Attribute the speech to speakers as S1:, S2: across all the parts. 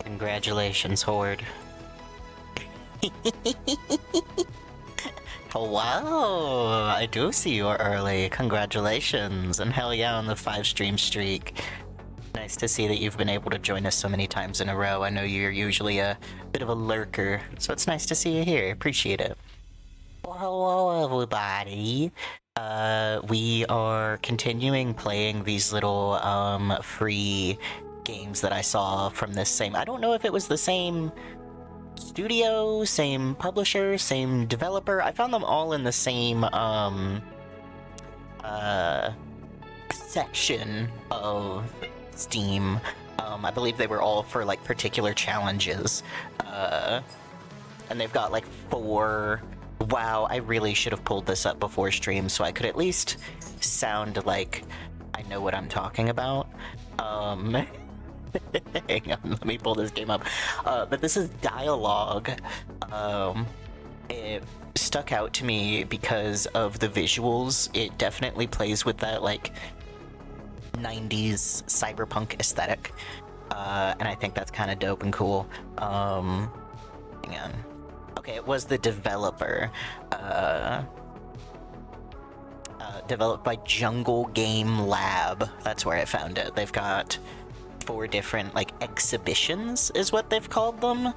S1: Congratulations, Horde. Oh, wow, I do see you're early. Congratulations, and hell yeah on the 5-stream streak. Nice to see that you've been able to join us so many times in a row. I know you're usually a bit of a lurker, so it's nice to see you here. Appreciate it. Well, hello, everybody. We are continuing playing these little, free games that I saw from this same... I don't know if it was the same studio, same publisher, same developer. I found them all in the same, section of Steam. I believe they were all for, like, particular challenges. And they've got, like, 4... Wow, I really should have pulled this up before stream so I could at least sound like I know what I'm talking about. Hang on, let me pull this game up. But this is Dialogue. It stuck out to me because of the visuals. It definitely plays with that, like, 90s cyberpunk aesthetic. And I think that's kind of dope and cool. Hang on. Okay, it was the developer. Developed by Jungle Game Lab. That's where I found it. They've got 4 different, like, exhibitions, is what they've called them.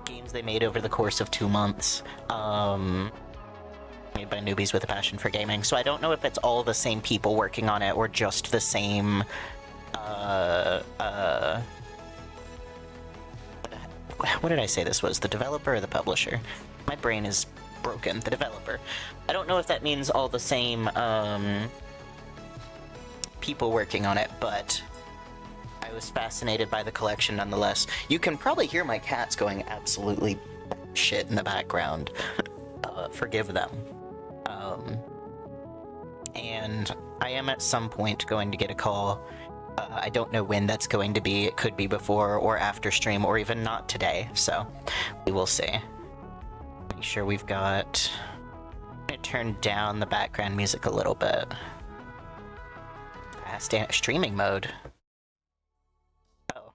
S1: Games they made over the course of 2 months. Made by newbies with a passion for gaming. So I don't know if it's all the same people working on it or just the same, what did I say this was? The developer or the publisher? My brain is broken. The developer. I don't know if that means all the same, people working on it, but I was fascinated by the collection nonetheless. You can probably hear my cats going absolutely shit in the background. Forgive them. And I am at some point going to get a call. I don't know when that's going to be. It could be before or after stream, or even not today, so we will see. Make sure we've got... I'm gonna turn down the background music a little bit. Streaming mode. Oh.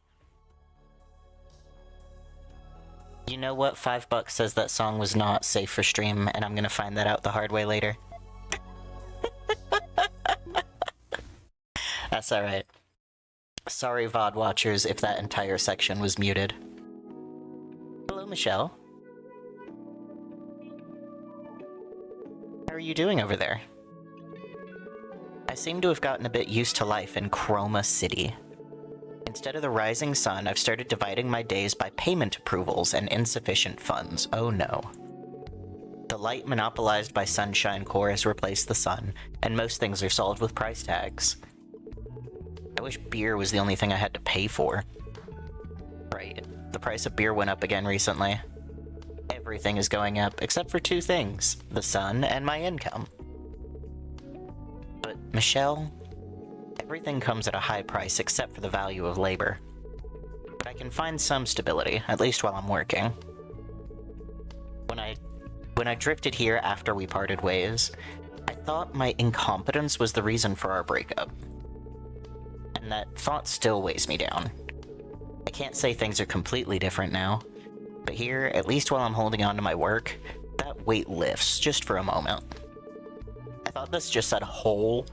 S1: You know what? $5 says that song was not safe for stream, and I'm gonna find that out the hard way later. That's alright. Sorry, VOD watchers, if that entire section was muted. Hello, Michelle. How are you doing over there? I seem to have gotten a bit used to life in Chroma City. Instead of the rising sun, I've started dividing my days by payment approvals and insufficient funds. Oh no. The light monopolized by Sunshine Core has replaced the sun, and most things are solved with price tags. I wish beer was the only thing I had to pay for. Right. The price of beer went up again recently. Everything is going up, except for 2 things. The sun and my income. But, Michelle, everything comes at a high price except for the value of labor. But I can find some stability, at least while I'm working. When I drifted here after we parted ways, I thought my incompetence was the reason for our breakup. And that thought still weighs me down. I can't say things are completely different now, but here, at least while I'm holding on to my work, that weight lifts just for a moment. I thought this just said whole.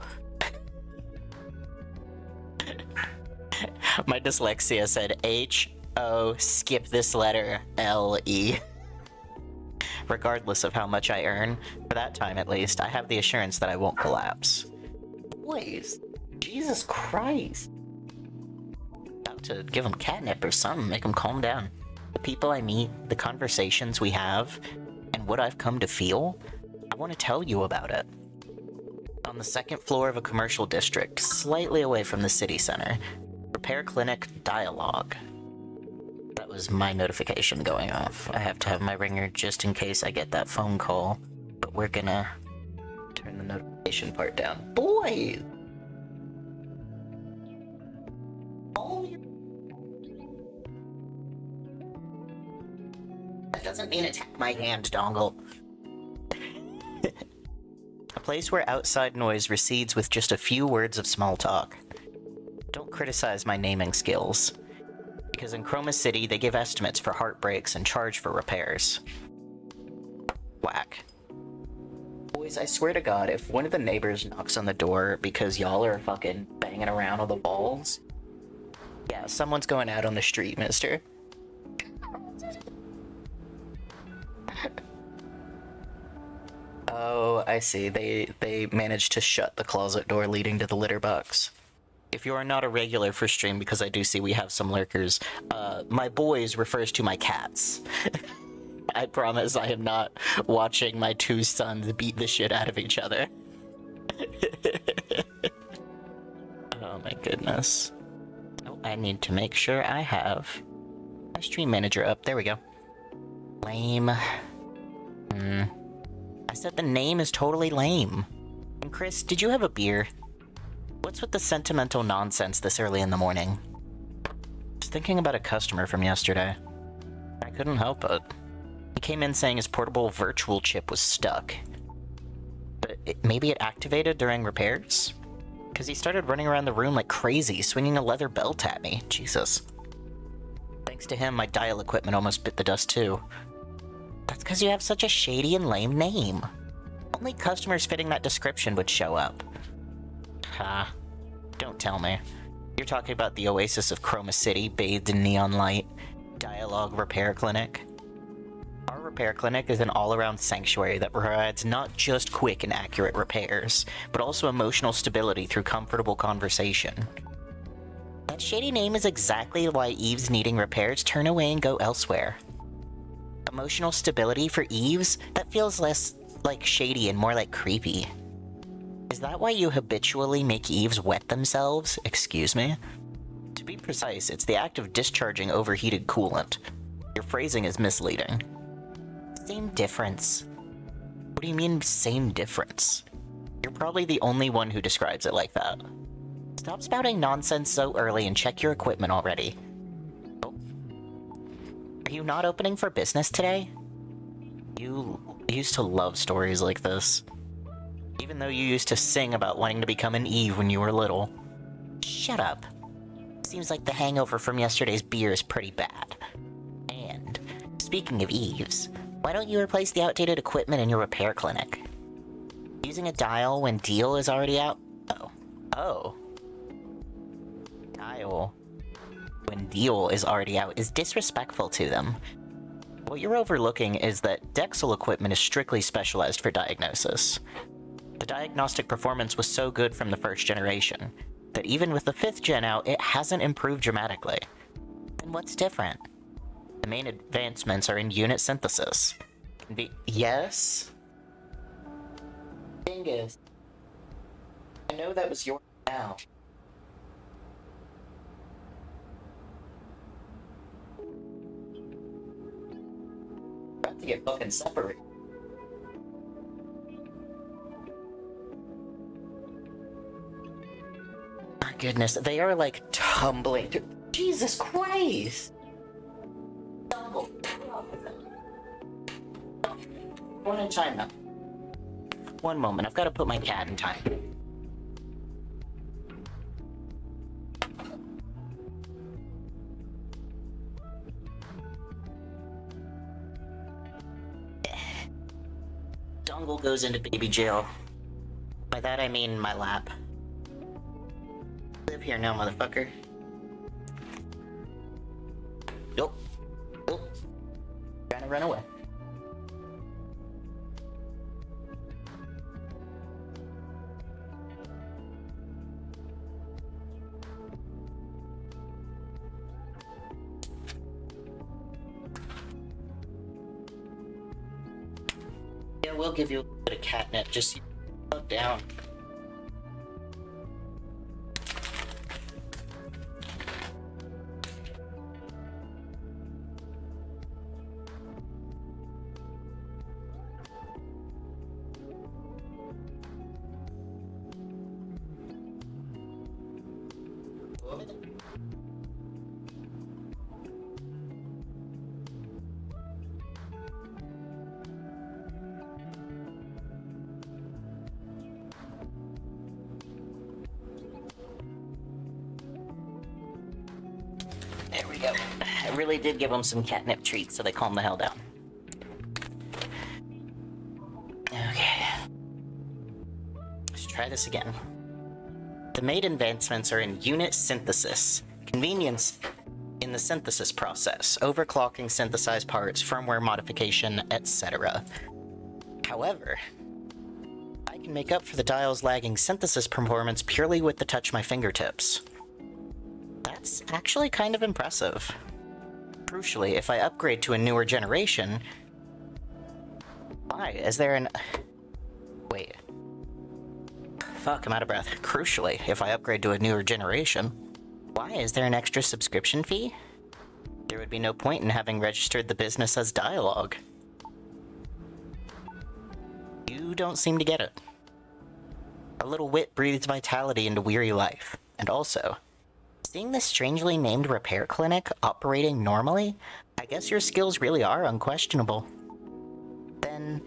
S1: My dyslexia said H-O, skip this letter, L-E. Regardless of how much I earn, for that time at least, I have the assurance that I won't collapse. Boys. Jesus Christ. About to give them catnip or something, make them calm down. The people I meet, the conversations we have, and what I've come to feel, I want to tell you about it. On the 2nd floor of a commercial district, slightly away from the city center, repair clinic Dialogue. That was my notification going off. I have to have my ringer just in case I get that phone call, but we're gonna turn the notification part down. Boys! That doesn't mean attack my hand, dongle. A place where outside noise recedes with just a few words of small talk. Don't criticize my naming skills. Because in Chroma City, they give estimates for heartbreaks and charge for repairs. Whack. Boys, I swear to God, if one of the neighbors knocks on the door because y'all are fucking banging around on the walls, yeah, someone's going out on the street, mister. Oh, I see. They managed to shut the closet door leading to the litter box. If you are not a regular for stream, because I do see we have some lurkers, my boys refers to my cats. I promise I am not watching my two sons beat the shit out of each other. Oh my goodness. Oh, I need to make sure I have my stream manager up. There we go. Lame. I said the name is totally lame. And Chris, did you have a beer? What's with the sentimental nonsense this early in the morning? Just thinking about a customer from yesterday. I couldn't help it. He came in saying his portable virtual chip was stuck. But maybe it activated during repairs? Because he started running around the room like crazy, swinging a leather belt at me. Jesus. Thanks to him, my dial equipment almost bit the dust too. That's because you have such a shady and lame name. Only customers fitting that description would show up. Ah, don't tell me. You're talking about the oasis of Chroma City, bathed in neon light. D1AL-OGUE Repair Clinic. Our repair clinic is an all-around sanctuary that provides not just quick and accurate repairs, but also emotional stability through comfortable conversation. That shady name is exactly why Eves needing repairs turn away and go elsewhere. Emotional stability for Eves? That feels less like shady and more like creepy. Is that why you habitually make Eves wet themselves? Excuse me? To be precise, it's the act of discharging overheated coolant. Your phrasing is misleading. Same difference. What do you mean, same difference? You're probably the only one who describes it like that. Stop spouting nonsense so early and check your equipment already. Oh. Are you not opening for business today? You used to love stories like this. Even though you used to sing about wanting to become an Eve when you were little. Shut up. Seems like the hangover from yesterday's beer is pretty bad. And, speaking of Eves, why don't you replace the outdated equipment in your repair clinic? Using a dial when deal is already out? Oh. Dial when deal is already out is disrespectful to them. What you're overlooking is that Dexel equipment is strictly specialized for diagnosis. The diagnostic performance was so good from the first generation that even with the 5th gen out, it hasn't improved dramatically. Then what's different? The main advancements are in unit synthesis. Yes? Dingus. I know that was your now. About to get fucking separated. My goodness, they are like tumbling. Jesus Christ! Tumble. One in time now. One moment, I've got to put my cat in time. Dongle goes into baby jail. By that I mean my lap. Live here now, motherfucker. Nope. Trying to run away. Yeah, we'll give you a little bit of catnip, just slow down. There we go. I really did give them some catnip treats so they calm the hell down. Okay. Let's try this again. The main advancements are in unit synthesis, convenience in the synthesis process, overclocking synthesized parts, firmware modification, etc. However, I can make up for the dial's lagging synthesis performance purely with the touch of my fingertips. That's actually kind of impressive. Crucially, if I upgrade to a newer generation... Why? Is there an... Wait. Fuck, I'm out of breath. Crucially, if I upgrade to a newer generation, why is there an extra subscription fee? There would be no point in having registered the business as Dialogue. You don't seem to get it. A little wit breathes vitality into weary life. And also, seeing this strangely named repair clinic operating normally, I guess your skills really are unquestionable. Then...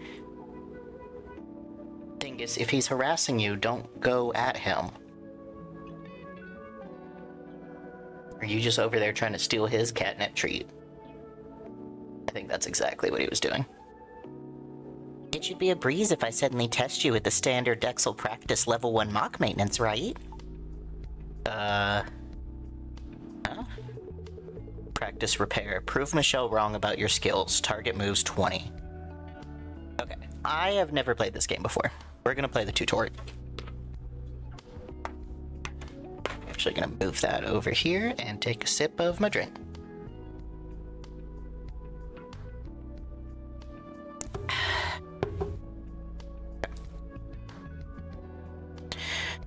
S1: Dingus, if he's harassing you, don't go at him. Are you just over there trying to steal his catnip treat? I think that's exactly what he was doing. It should be a breeze if I suddenly test you with the standard Dexel practice level 1 mock maintenance, right? Huh? Practice repair. Prove Michelle wrong about your skills. Target moves 20. Okay, I have never played this game before. We're gonna play the tutorial. Actually gonna move that over here and take a sip of my drink.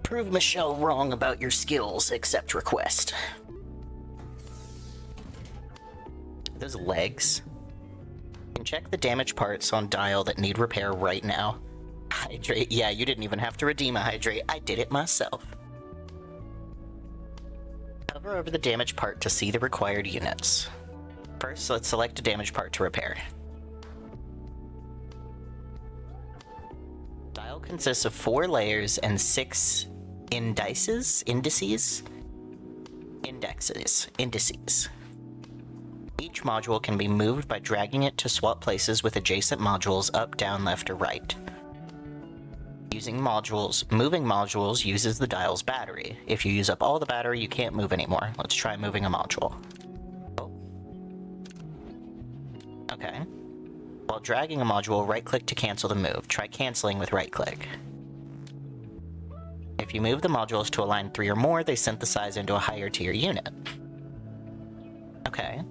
S1: Prove Michelle wrong about your skills. Accept request. Are those legs? You can check the damaged parts on dial that need repair right now. Hydrate. Yeah, you didn't even have to redeem a hydrate. I did it myself. Hover over the damaged part to see the required units. First, let's select a damaged part to repair. Dial consists of 4 layers and 6 indices. Each module can be moved by dragging it to swap places with adjacent modules up, down, left, or right. Moving modules uses the dial's battery. If you use up all the battery, you can't move anymore. Let's try moving a module. Oh. Okay. While dragging a module, right-click to cancel the move. Try canceling with right-click. If you move the modules to a line 3 or more, they synthesize into a higher tier unit. Okay.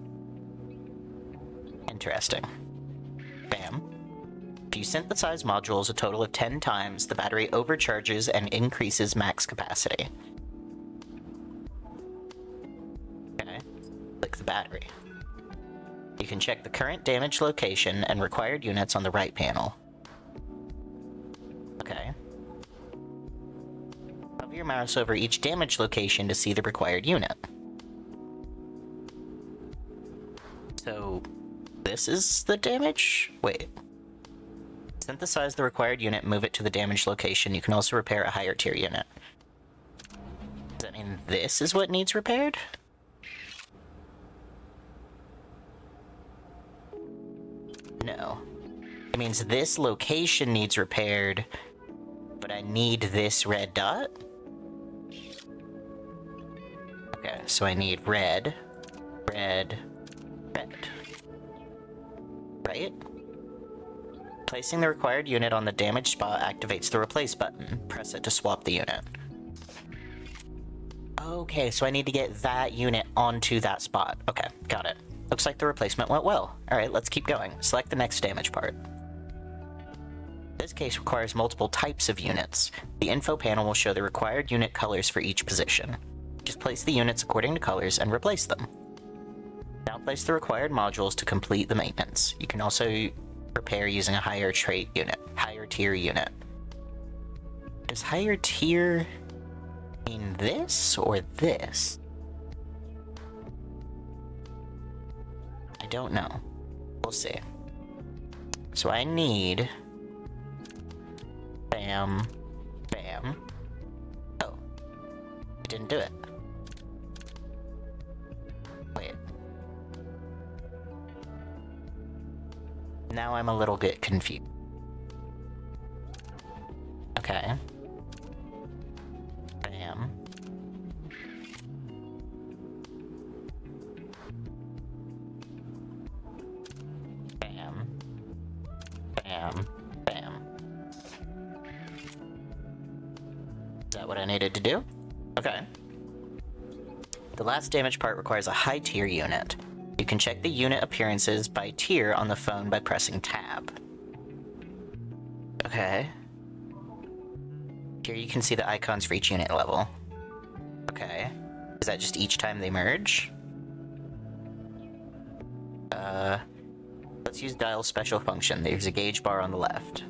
S1: Interesting. Bam. If you synthesize modules a total of 10 times, the battery overcharges and increases max capacity. Okay. Click the battery. You can check the current damage location and required units on the right panel. Okay. Hover your mouse over each damage location to see the required unit. So, this is the damage? Wait. Synthesize the required unit, move it to the damaged location. You can also repair a higher tier unit. Does that mean this is what needs repaired? No. It means this location needs repaired, but I need this red dot? Okay, so I need red, red, red. Right? Placing the required unit on the damaged spot activates the replace button. Press it to swap the unit. Okay, so I need to get that unit onto that spot. Okay, got it. Looks like the replacement went well. Alright, let's keep going. Select the next damage part. This case requires multiple types of units. The info panel will show the required unit colors for each position. Just place the units according to colors and replace them. Now place the required modules to complete the maintenance. You can also repair using a higher tier unit. Does higher tier mean this or this? I don't know. We'll see. So I need... Bam. Bam. Oh. I didn't do it. Wait. Now I'm a little bit confused. Okay. Bam. Bam. Bam. Bam. Is that what I needed to do? Okay. The last damage part requires a high tier unit. You can check the unit appearances by tier on the phone by pressing tab. Okay. Here you can see the icons for each unit level. Okay. Is that just each time they merge? Let's use dial special function. There's a gauge bar on the left.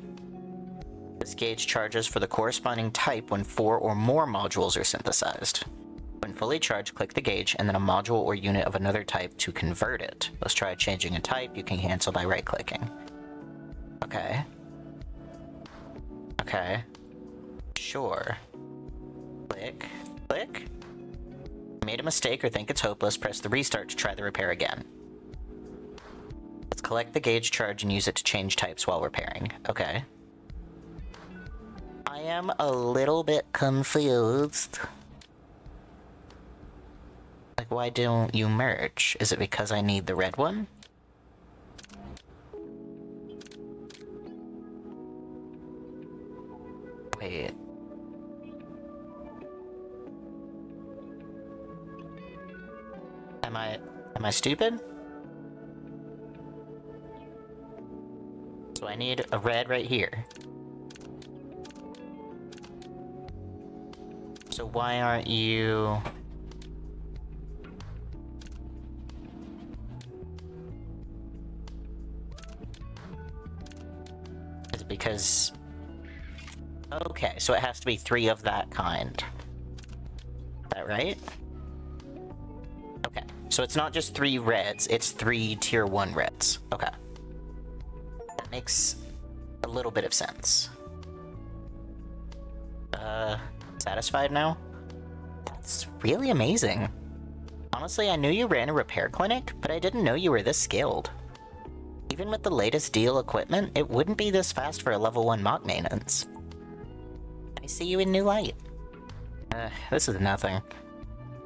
S1: This gauge charges for the corresponding type when 4 or more modules are synthesized. When fully charged, click the gauge and then a module or unit of another type to convert it. Let's try changing a type. You can cancel by right-clicking. Okay. Okay. Sure. Click. Click. Made a mistake or think it's hopeless, press the restart to try the repair again. Let's collect the gauge charge and use it to change types while repairing. Okay. I am a little bit confused. Like, why don't you merge? Is it because I need the red one? Wait. Am I stupid? So I need a red right here. So why aren't you... Is it because... Okay, so it has to be 3 of that kind. Is that right? Okay, so it's not just 3 reds, it's 3 tier 1 reds. Okay. That makes a little bit of sense. Satisfied now? That's really amazing. Honestly, I knew you ran a repair clinic, but I didn't know you were this skilled. Even with the latest D1AL equipment, it wouldn't be this fast for a level 1 mock maintenance. I see you in new light. This is nothing.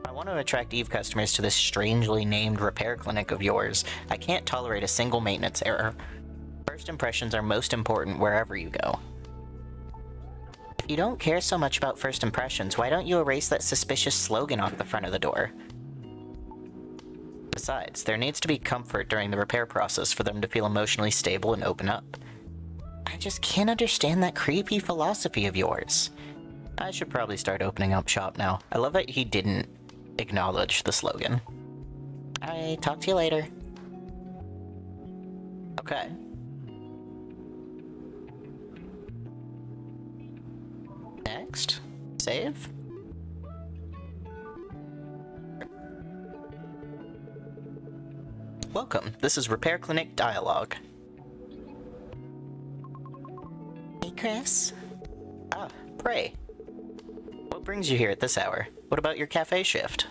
S1: I want to attract EVE customers to this strangely named repair clinic of yours. I can't tolerate a single maintenance error. First impressions are most important wherever you go. If you don't care so much about first impressions, why don't you erase that suspicious slogan off the front of the door? Besides, there needs to be comfort during the repair process for them to feel emotionally stable and open up. I just can't understand that creepy philosophy of yours. I should probably start opening up shop now. I love that he didn't acknowledge the slogan. Alright, talk to you later. Okay. Next. Save. Welcome, this is Repair Clinic Dialogue. Hey, Chris. Ah, Prey. What brings you here at this hour? What about your cafe shift?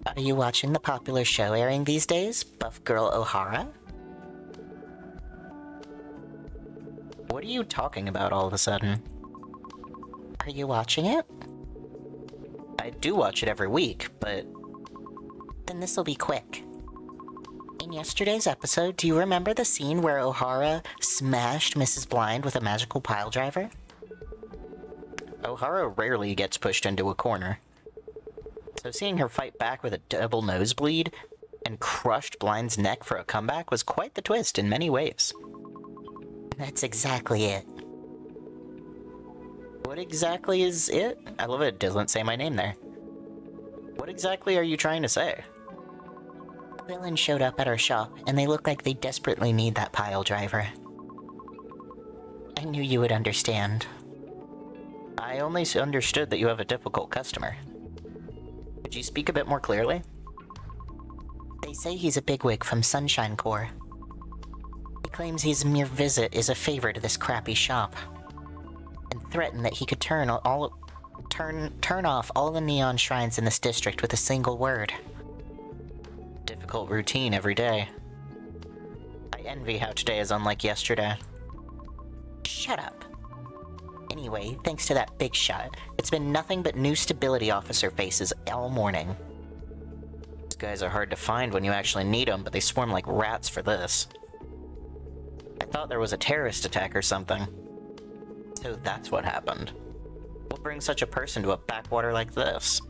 S1: Are you watching the popular show airing these days, Buff Girl O'Hara? What are you talking about all of a sudden? Are you watching it? I do watch it every week, but... Then this'll be quick. In yesterday's episode, do you remember the scene where O'Hara smashed Mrs. Blind with a magical pile driver? O'Hara rarely gets pushed into a corner. So seeing her fight back with a double nosebleed and crushed Blind's neck for a comeback was quite the twist in many ways. That's exactly it. What exactly is it? I love it doesn't say my name there. What exactly are you trying to say? Villains showed up at our shop, and they look like they desperately need that pile driver. I knew you would understand. I only understood that you have a difficult customer. Could you speak a bit more clearly? They say he's a bigwig from Sunshine Corps. He claims his mere visit is a favor to this crappy shop, and threatened that he could turn off all the neon shrines in this district with a single word. Difficult routine every day. I envy how today is unlike yesterday. Shut up. Anyway, thanks to that big shot, it's been nothing but new stability officer faces all morning. These guys are hard to find when you actually need them, but they swarm like rats for this. I thought there was a terrorist attack or something. So that's what happened. What brings such a person to a backwater like this?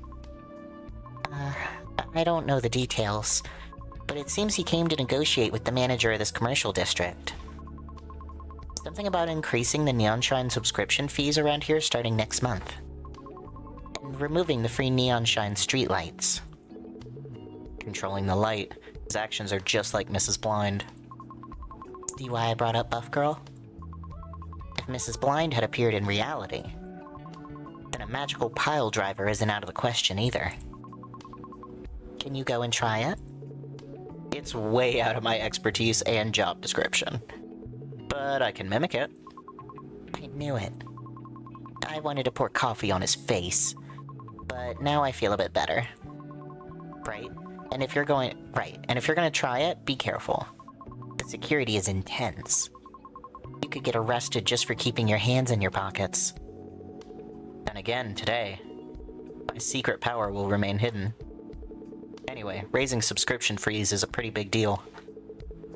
S1: I don't know the details, but it seems he came to negotiate with the manager of this commercial district. Something about increasing the Neon Shrine subscription fees around here starting next month. And removing the free Neon Shine streetlights. Controlling the light. His actions are just like Mrs. Blind. See why I brought up Buff Girl? If Mrs. Blind had appeared in reality, then a magical pile driver isn't out of the question either. Can you go and try it? It's way out of my expertise and job description. But I can mimic it. I knew it. I wanted to pour coffee on his face, but now I feel a bit better. Right? And if you're going to try it, be careful. The security is intense. You could get arrested just for keeping your hands in your pockets. And again, today, my secret power will remain hidden. Anyway, raising subscription fees is a pretty big deal.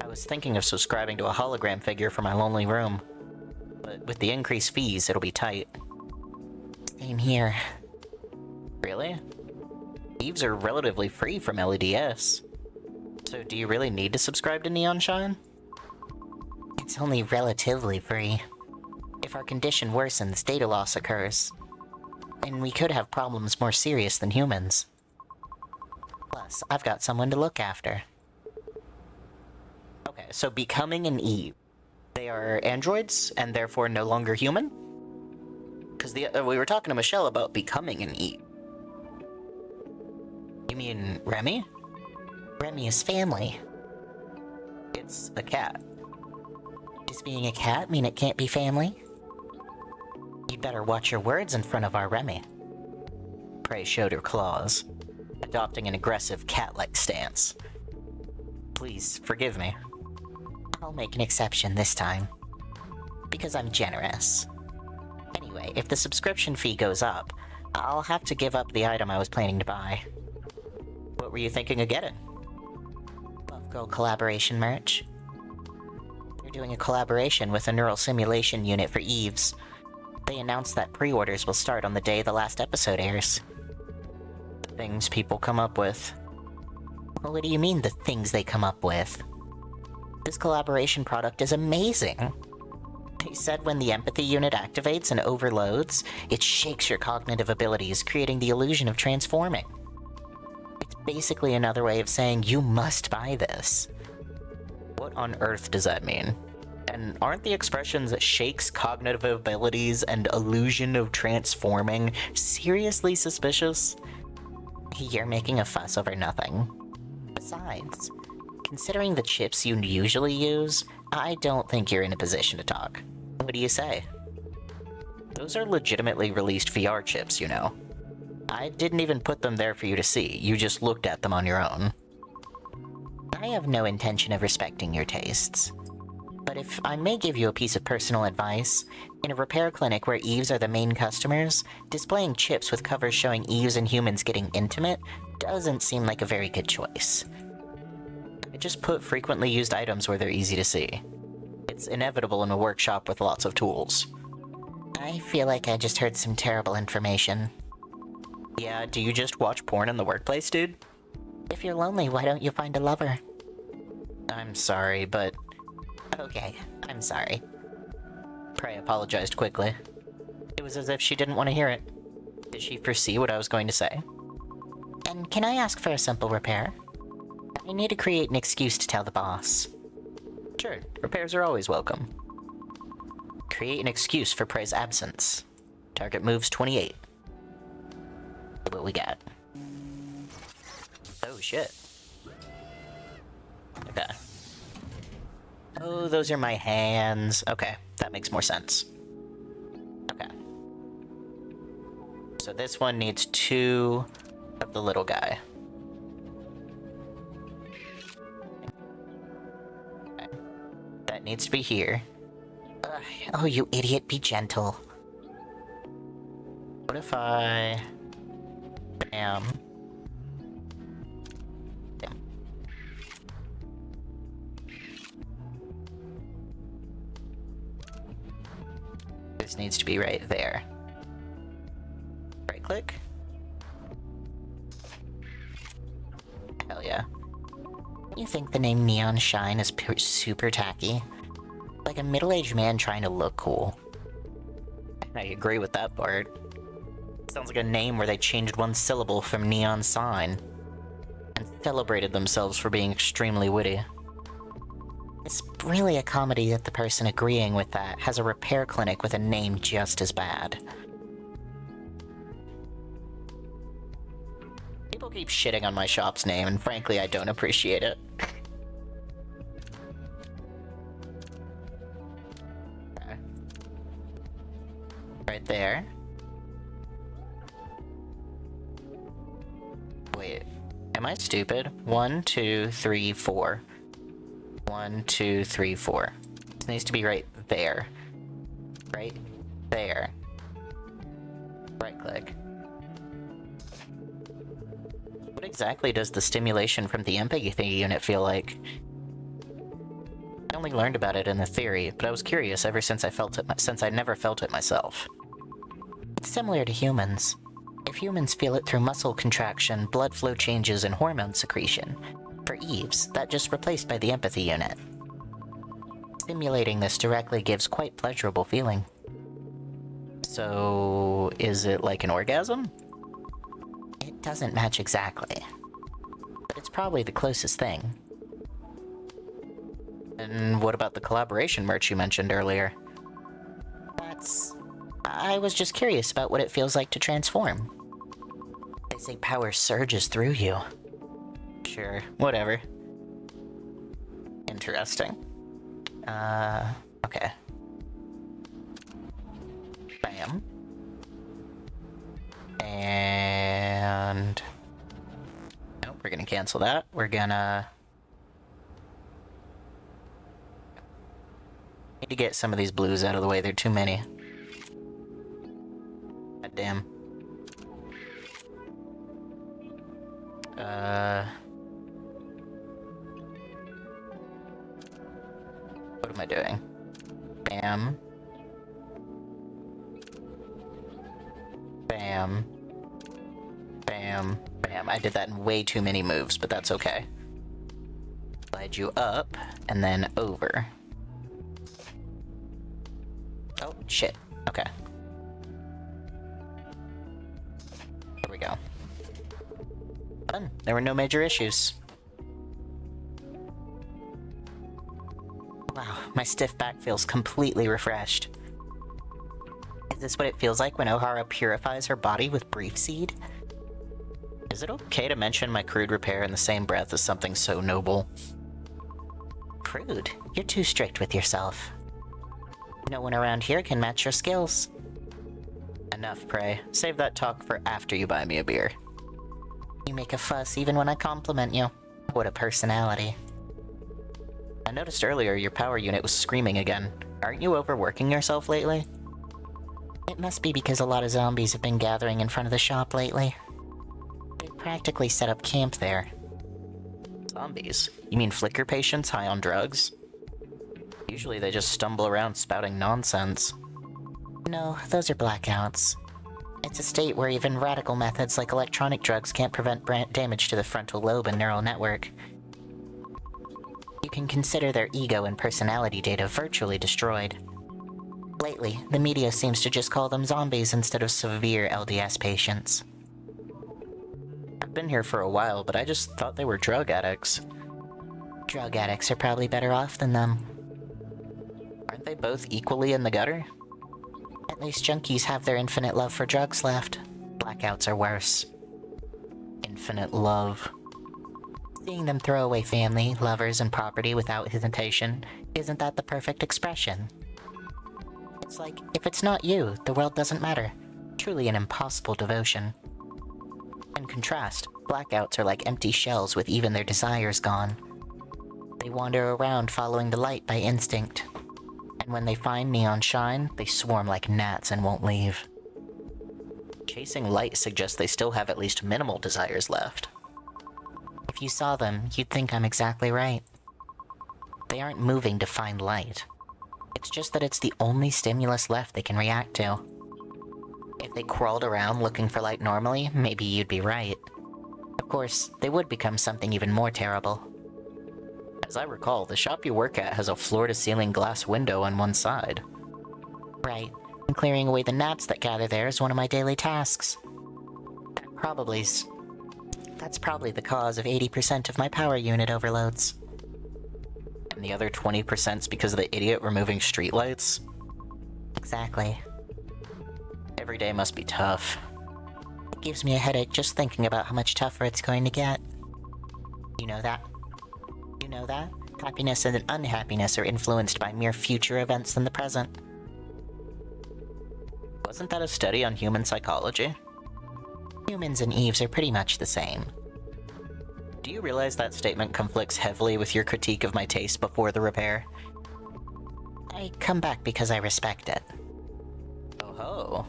S1: I was thinking of subscribing to a hologram figure for my lonely room. But with the increased fees, it'll be tight. Same here. Really? Eves are relatively free from LEDs. So do you really need to subscribe to Neon Shine? It's only relatively free. If our condition worsens, data loss occurs. And we could have problems more serious than humans. Plus, I've got someone to look after. Okay, so becoming an Eve. They are androids, and therefore no longer human? Because we were talking to Michelle about becoming an Eve. You mean Remy? Remy is family. It's a cat. Does being a cat mean it can't be family? You'd better watch your words in front of our Remy. Prey showed her claws, adopting an aggressive cat-like stance. Please, forgive me. I'll make an exception this time. Because I'm generous. Anyway, if the subscription fee goes up, I'll have to give up the item I was planning to buy. What were you thinking of getting? Buff Girl collaboration merch. They're doing a collaboration with a neural simulation unit for Eves. They announced that pre-orders will start on the day the last episode airs. The things people come up with. What do you mean, the things they come up with? This collaboration product is amazing. They said when the empathy unit activates and overloads, it shakes your cognitive abilities, creating the illusion of transforming. It's basically another way of saying you must buy this. What on earth does that mean? And aren't the expressions shakes cognitive abilities and illusion of transforming seriously suspicious? You're making a fuss over nothing. Besides, considering the chips you usually use, I don't think you're in a position to talk. What do you say? Those are legitimately released VR chips, you know. I didn't even put them there for you to see, you just looked at them on your own. I have no intention of respecting your tastes. But if I may give you a piece of personal advice, in a repair clinic where Eves are the main customers, displaying chips with covers showing Eves and humans getting intimate doesn't seem like a very good choice. I just put frequently used items where they're easy to see. It's inevitable in a workshop with lots of tools. I feel like I just heard some terrible information. Yeah, do you just watch porn in the workplace, dude? If you're lonely, why don't you find a lover? I'm sorry, but... Okay, I'm sorry. Prey apologized quickly. It was as if she didn't want to hear it. Did she foresee what I was going to say? And can I ask for a simple repair? I need to create an excuse to tell the boss. Sure, repairs are always welcome. Create an excuse for Prey's absence. Target moves 28. What we got? Oh shit. Okay. Oh, those are my hands. Okay, that makes more sense. Okay. So this one needs 2 of the little guy. Okay. needs to be here. Ugh. Oh, you idiot, be gentle. What if I... Bam. Bam. This needs to be right there. Right click. Hell yeah. You think the name Neon Shine is super tacky? Like a middle-aged man trying to look cool. I agree with that part. Sounds like a name where they changed one syllable from neon sign and celebrated themselves for being extremely witty. It's really a comedy that the person agreeing with that has a repair clinic with a name just as bad. People keep shitting on my shop's name, and frankly, I don't appreciate it. Okay. Right there. Wait, am I stupid? 1, 2, 3, 4. 1, 2, 3, 4. This needs to be right there. Right there. Right click. What exactly does the stimulation from the empathy unit feel like? I only learned about it in the theory, but I was curious ever since I never felt it myself. It's similar to humans. If humans feel it through muscle contraction, blood flow changes, and hormone secretion. For Eves, that just replaced by the empathy unit. Stimulating this directly gives quite pleasurable feeling. So, is it like an orgasm? It doesn't match exactly, but it's probably the closest thing. And what about the collaboration merch you mentioned earlier? I was just curious about what it feels like to transform. They say power surges through you. Sure, whatever. Interesting. Okay. Bam. And... Nope, we're gonna cancel that. We're gonna... Need to get some of these blues out of the way, there are too many. God damn. What am I doing? Bam. Bam. Bam. Bam. I did that in way too many moves, but that's okay. Slide you up, and then over. Oh, shit. Okay. There we go. Done. There were no major issues. Wow, my stiff back feels completely refreshed. Is this what it feels like when Ohara purifies her body with brief seed? Is it okay to mention my crude repair in the same breath as something so noble? Crude? You're too strict with yourself. No one around here can match your skills. Enough, Prey. Save that talk for after you buy me a beer. You make a fuss even when I compliment you. What a personality. I noticed earlier your power unit was screaming again. Aren't you overworking yourself lately? It must be because a lot of zombies have been gathering in front of the shop lately. They practically set up camp there. Zombies? You mean flicker patients high on drugs? Usually they just stumble around spouting nonsense. No, those are blackouts. It's a state where even radical methods like electronic drugs can't prevent damage to the frontal lobe and neural network. You can consider their ego and personality data virtually destroyed. Lately, the media seems to just call them zombies instead of severe LDS patients. I've been here for a while, but I just thought they were drug addicts. Drug addicts are probably better off than them. Aren't they both equally in the gutter? At least junkies have their infinite love for drugs left. Blackouts are worse. Infinite love. Seeing them throw away family, lovers, and property without hesitation, isn't that the perfect expression? It's like, if it's not you, the world doesn't matter. Truly an impossible devotion. In contrast, blackouts are like empty shells with even their desires gone. They wander around following the light by instinct. And when they find neon shine, they swarm like gnats and won't leave. Chasing light suggests they still have at least minimal desires left. If you saw them, you'd think I'm exactly right. They aren't moving to find light. It's just that it's the only stimulus left they can react to. If they crawled around looking for light normally, maybe you'd be right. Of course, they would become something even more terrible. As I recall, the shop you work at has a floor-to-ceiling glass window on one side. Right, and clearing away the gnats that gather there is one of my daily tasks. That's probably the cause of 80% of my power unit overloads. And the other 20%'s because of the idiot removing streetlights? Exactly. Every day must be tough. It gives me a headache just thinking about how much tougher it's going to get. You know that? You know that? Happiness and unhappiness are influenced by mere future events than the present. Wasn't that a study on human psychology? Humans and Eves are pretty much the same. Do you realize that statement conflicts heavily with your critique of my taste before the repair? I come back because I respect it. Oh ho.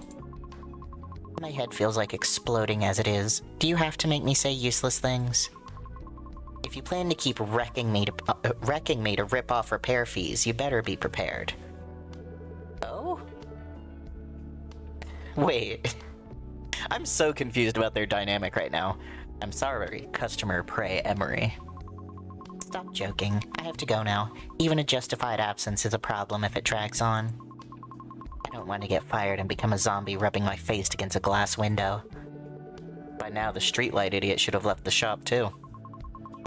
S1: My head feels like exploding as it is. Do you have to make me say useless things? If you plan to keep wrecking me to rip off repair fees, you better be prepared. Oh? Wait. I'm so confused about their dynamic right now. I'm sorry, customer Prey Emery. Stop joking. I have to go now. Even a justified absence is a problem if it drags on. I don't want to get fired and become a zombie rubbing my face against a glass window. By now, the streetlight idiot should have left the shop too.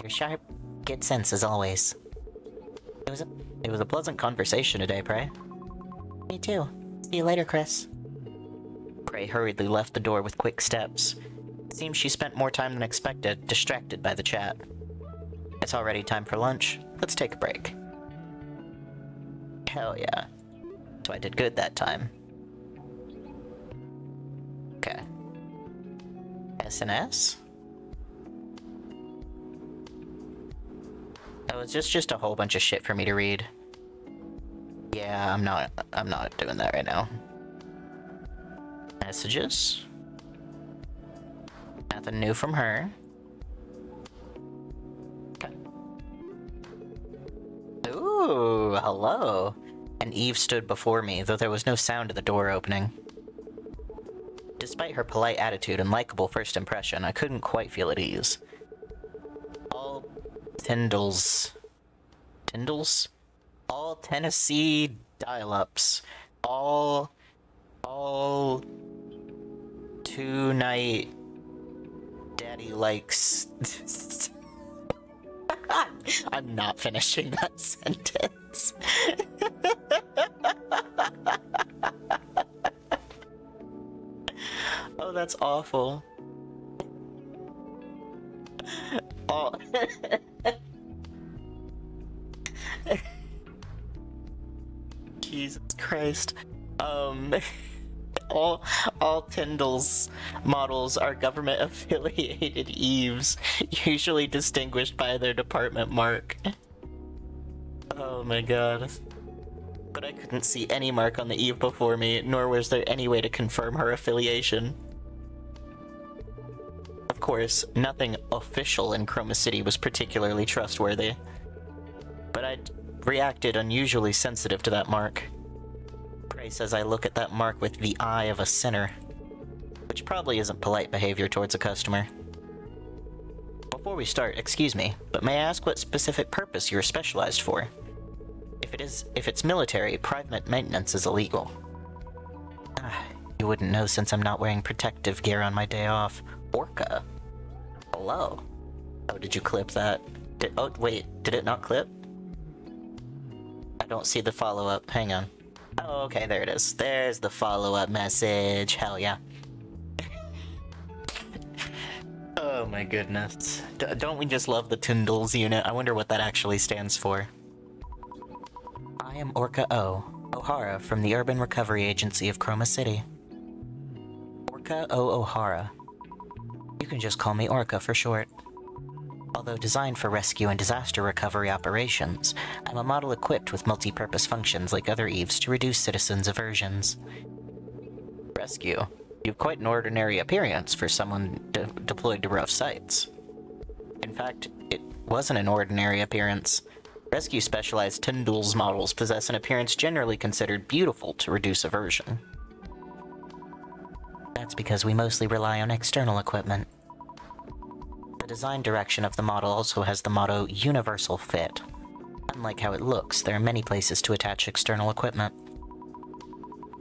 S1: You're sharp. Good sense as always. It was a pleasant conversation today, Prey. Me too. See you later, Chris. Prey hurriedly left the door with quick steps. It seems she spent more time than expected, distracted by the chat. It's already time for lunch. Let's take a break. Hell yeah. So I did good that time. Okay. SNS? Oh, is this just a whole bunch of shit for me to read? Yeah, I'm not doing that right now. Messages? Nothing new from her. Okay. Ooh, hello. And Eve stood before me, though there was no sound of the door opening. Despite her polite attitude and likable first impression, I couldn't quite feel at ease. All Tyndalls? All Tennessee dial-ups. All two-night daddy likes... I'm not finishing that sentence. Oh, that's awful. Oh. Jesus Christ. All Tyndall's models are government-affiliated Eves, usually distinguished by their department mark. Oh my god. But I couldn't see any mark on the Eve before me, nor was there any way to confirm her affiliation. Of course, nothing official in Chroma City was particularly trustworthy. But I'd reacted unusually sensitive to that mark. Prey says I look at that mark with the eye of a sinner, which probably isn't polite behavior towards a customer. Before we start, excuse me, but may I ask what specific purpose you're specialized for? If it's military, private maintenance is illegal. You wouldn't know since I'm not wearing protective gear on my day off. Orca? Hello? Oh, did you clip that? Oh, wait, did it not clip? I don't see the follow-up. Hang on. Oh, okay, there it is. There's the follow-up message. Hell yeah. Oh my goodness. Don't we just love the Tyndalls unit? I wonder what that actually stands for. I am Orca O. O'Hara from the Urban Recovery Agency of Chroma City. Orca O. O'Hara. You can just call me Orca for short. Although designed for rescue and disaster recovery operations, I'm a model equipped with multi-purpose functions like other Eves to reduce citizens' aversions. Rescue? You've quite an ordinary appearance for someone deployed to rough sites. In fact, it wasn't an ordinary appearance. Rescue specialized Tyndall's models possess an appearance generally considered beautiful to reduce aversion. That's because we mostly rely on external equipment. The design direction of the model also has the motto Universal Fit. Unlike how it looks, there are many places to attach external equipment.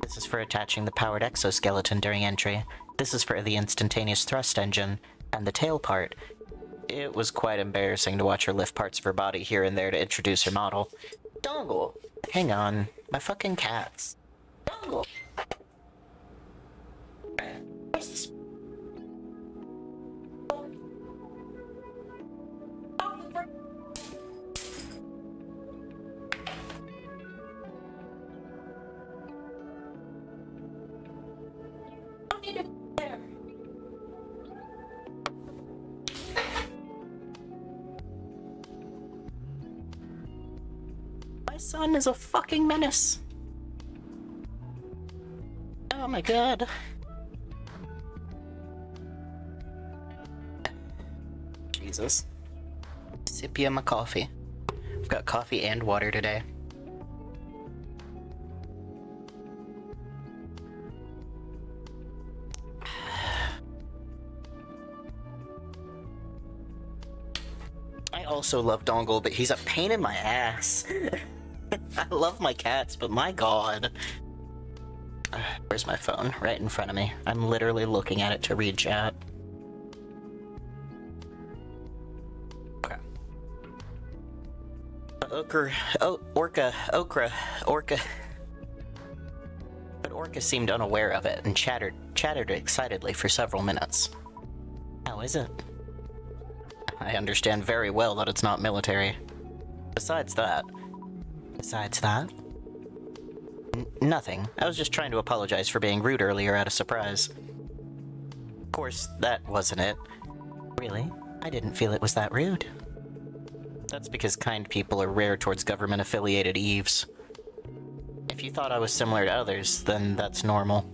S1: This is for attaching the powered exoskeleton during entry. This is for the instantaneous thrust engine, and the tail part. It was quite embarrassing to watch her lift parts of her body here and there to introduce her model. Dongle! Hang on, my fucking cats. Dongle! Where's this? My son is a fucking menace. Oh my god. Jesus. Sip you my coffee. I've got coffee and water today. I also love Dongle, but he's a pain in my ass. I love my cats, but my god. Where's my phone? Right in front of me. I'm literally looking at it to read chat. Okay. Orca. But Orca seemed unaware of it and chattered excitedly for several minutes. How is it? I understand very well that it's not military. Besides that? Nothing. I was just trying to apologize for being rude earlier out of surprise. Of course, that wasn't it. Really? I didn't feel it was that rude. That's because kind people are rare towards government-affiliated Eves. If you thought I was similar to others, then that's normal.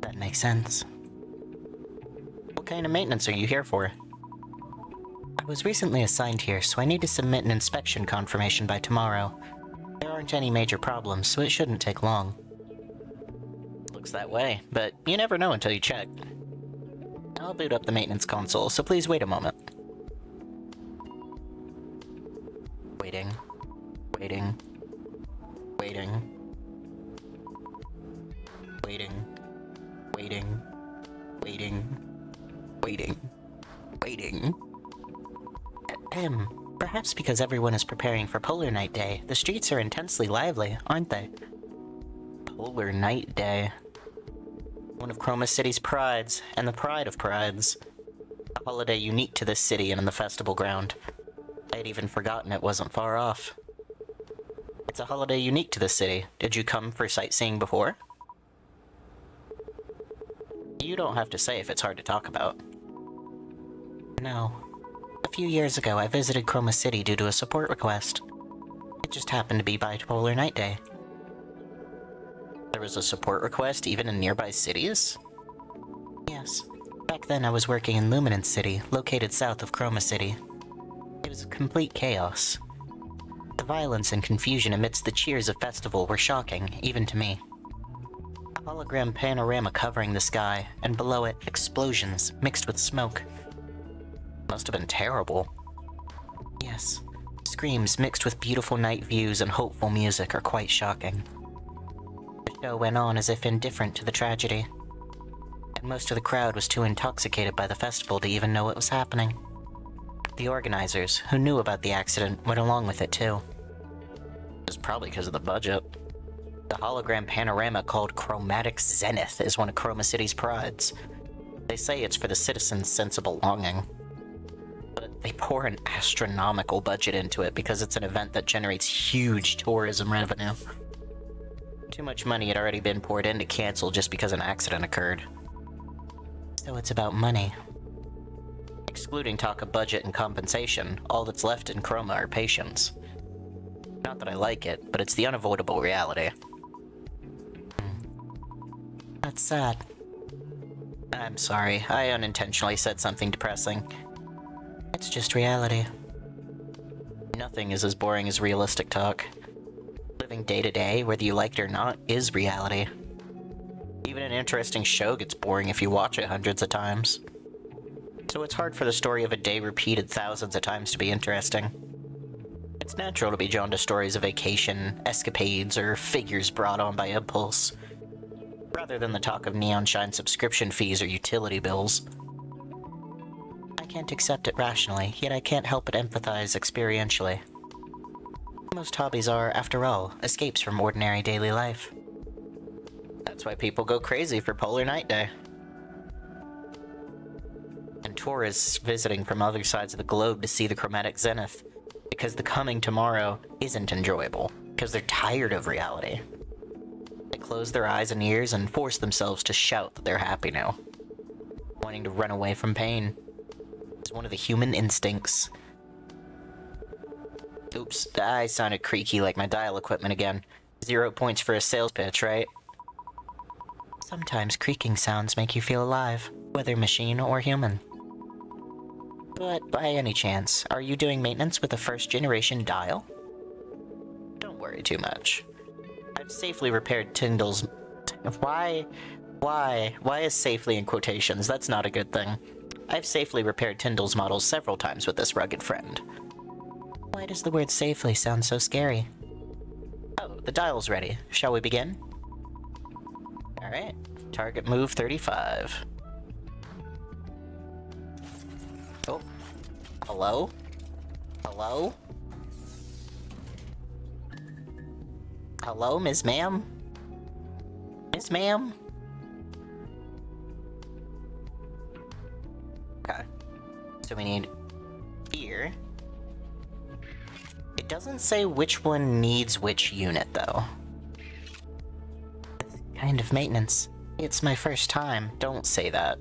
S1: That makes sense. What kind of maintenance are you here for? I was recently assigned here, so I need to submit an inspection confirmation by tomorrow. There aren't any major problems, so it shouldn't take long. Looks that way, but you never know until you check. I'll boot up the maintenance console, so please wait a moment. Waiting. Waiting. Waiting. Waiting. Waiting. Waiting. Waiting. Waiting. Perhaps because everyone is preparing for Polar Night Day, the streets are intensely lively, aren't they? Polar Night Day. One of Chroma City's prides, and the pride of prides. A holiday unique to this city and in the festival ground. I had even forgotten it wasn't far off. It's a holiday unique to this city. Did you come for sightseeing before? You don't have to say if it's hard to talk about. No. A few years ago, I visited Chroma City due to a support request. It just happened to be Bipolar Night Day. There was a support request even in nearby cities? Yes. Back then I was working in Luminance City, located south of Chroma City. It was complete chaos. The violence and confusion amidst the cheers of festival were shocking, even to me. A hologram panorama covering the sky, and below it, explosions mixed with smoke. Must have been terrible. Yes. Screams mixed with beautiful night views and hopeful music are quite shocking. The show went on as if indifferent to the tragedy, and most of the crowd was too intoxicated by the festival to even know what was happening. The organizers, who knew about the accident, went along with it too. It was probably because of the budget. The hologram panorama called Chromatic Zenith is one of Chroma City's prides. They say it's for the citizens' sense of belonging. But they pour an astronomical budget into it because it's an event that generates huge tourism revenue. Too much money had already been poured in to cancel just because an accident occurred. So it's about money. Excluding talk of budget and compensation, all that's left in Chroma are patients. Not that I like it, but it's the unavoidable reality. That's sad. I'm sorry, I unintentionally said something depressing. It's just reality. Nothing is as boring as realistic talk. Living day to day, whether you like it or not, is reality. Even an interesting show gets boring if you watch it hundreds of times. So it's hard for the story of a day repeated thousands of times to be interesting. It's natural to be drawn to stories of vacation, escapades, or figures brought on by impulse, rather than the talk of neon shine subscription fees or utility bills. I can't accept it rationally, yet I can't help but empathize experientially. Most hobbies are, after all, escapes from ordinary daily life. That's why people go crazy for Polar Night Day. And tourists visiting from other sides of the globe to see the chromatic zenith, because the coming tomorrow isn't enjoyable, because they're tired of reality. They close their eyes and ears and force themselves to shout that they're happy now. Wanting to run away from pain is one of the human instincts. Oops, I sounded creaky like my dial equipment again. 0 points for a sales pitch, right? Sometimes creaking sounds make you feel alive, whether machine or human. But by any chance, are you doing maintenance with a first-generation dial? Don't worry too much. I've safely repaired Tyndall's... Why is safely in quotations? That's not a good thing. I've safely repaired Tyndall's models several times with this rugged friend. Why does the word safely sound so scary? Oh, the dial's ready. Shall we begin? Alright. Target move 35. Oh. Hello? Hello? Hello, Miss Ma'am? Miss Ma'am? Okay. So we need here. It doesn't say which one needs which unit, though. This kind of maintenance. It's my first time. Don't say that.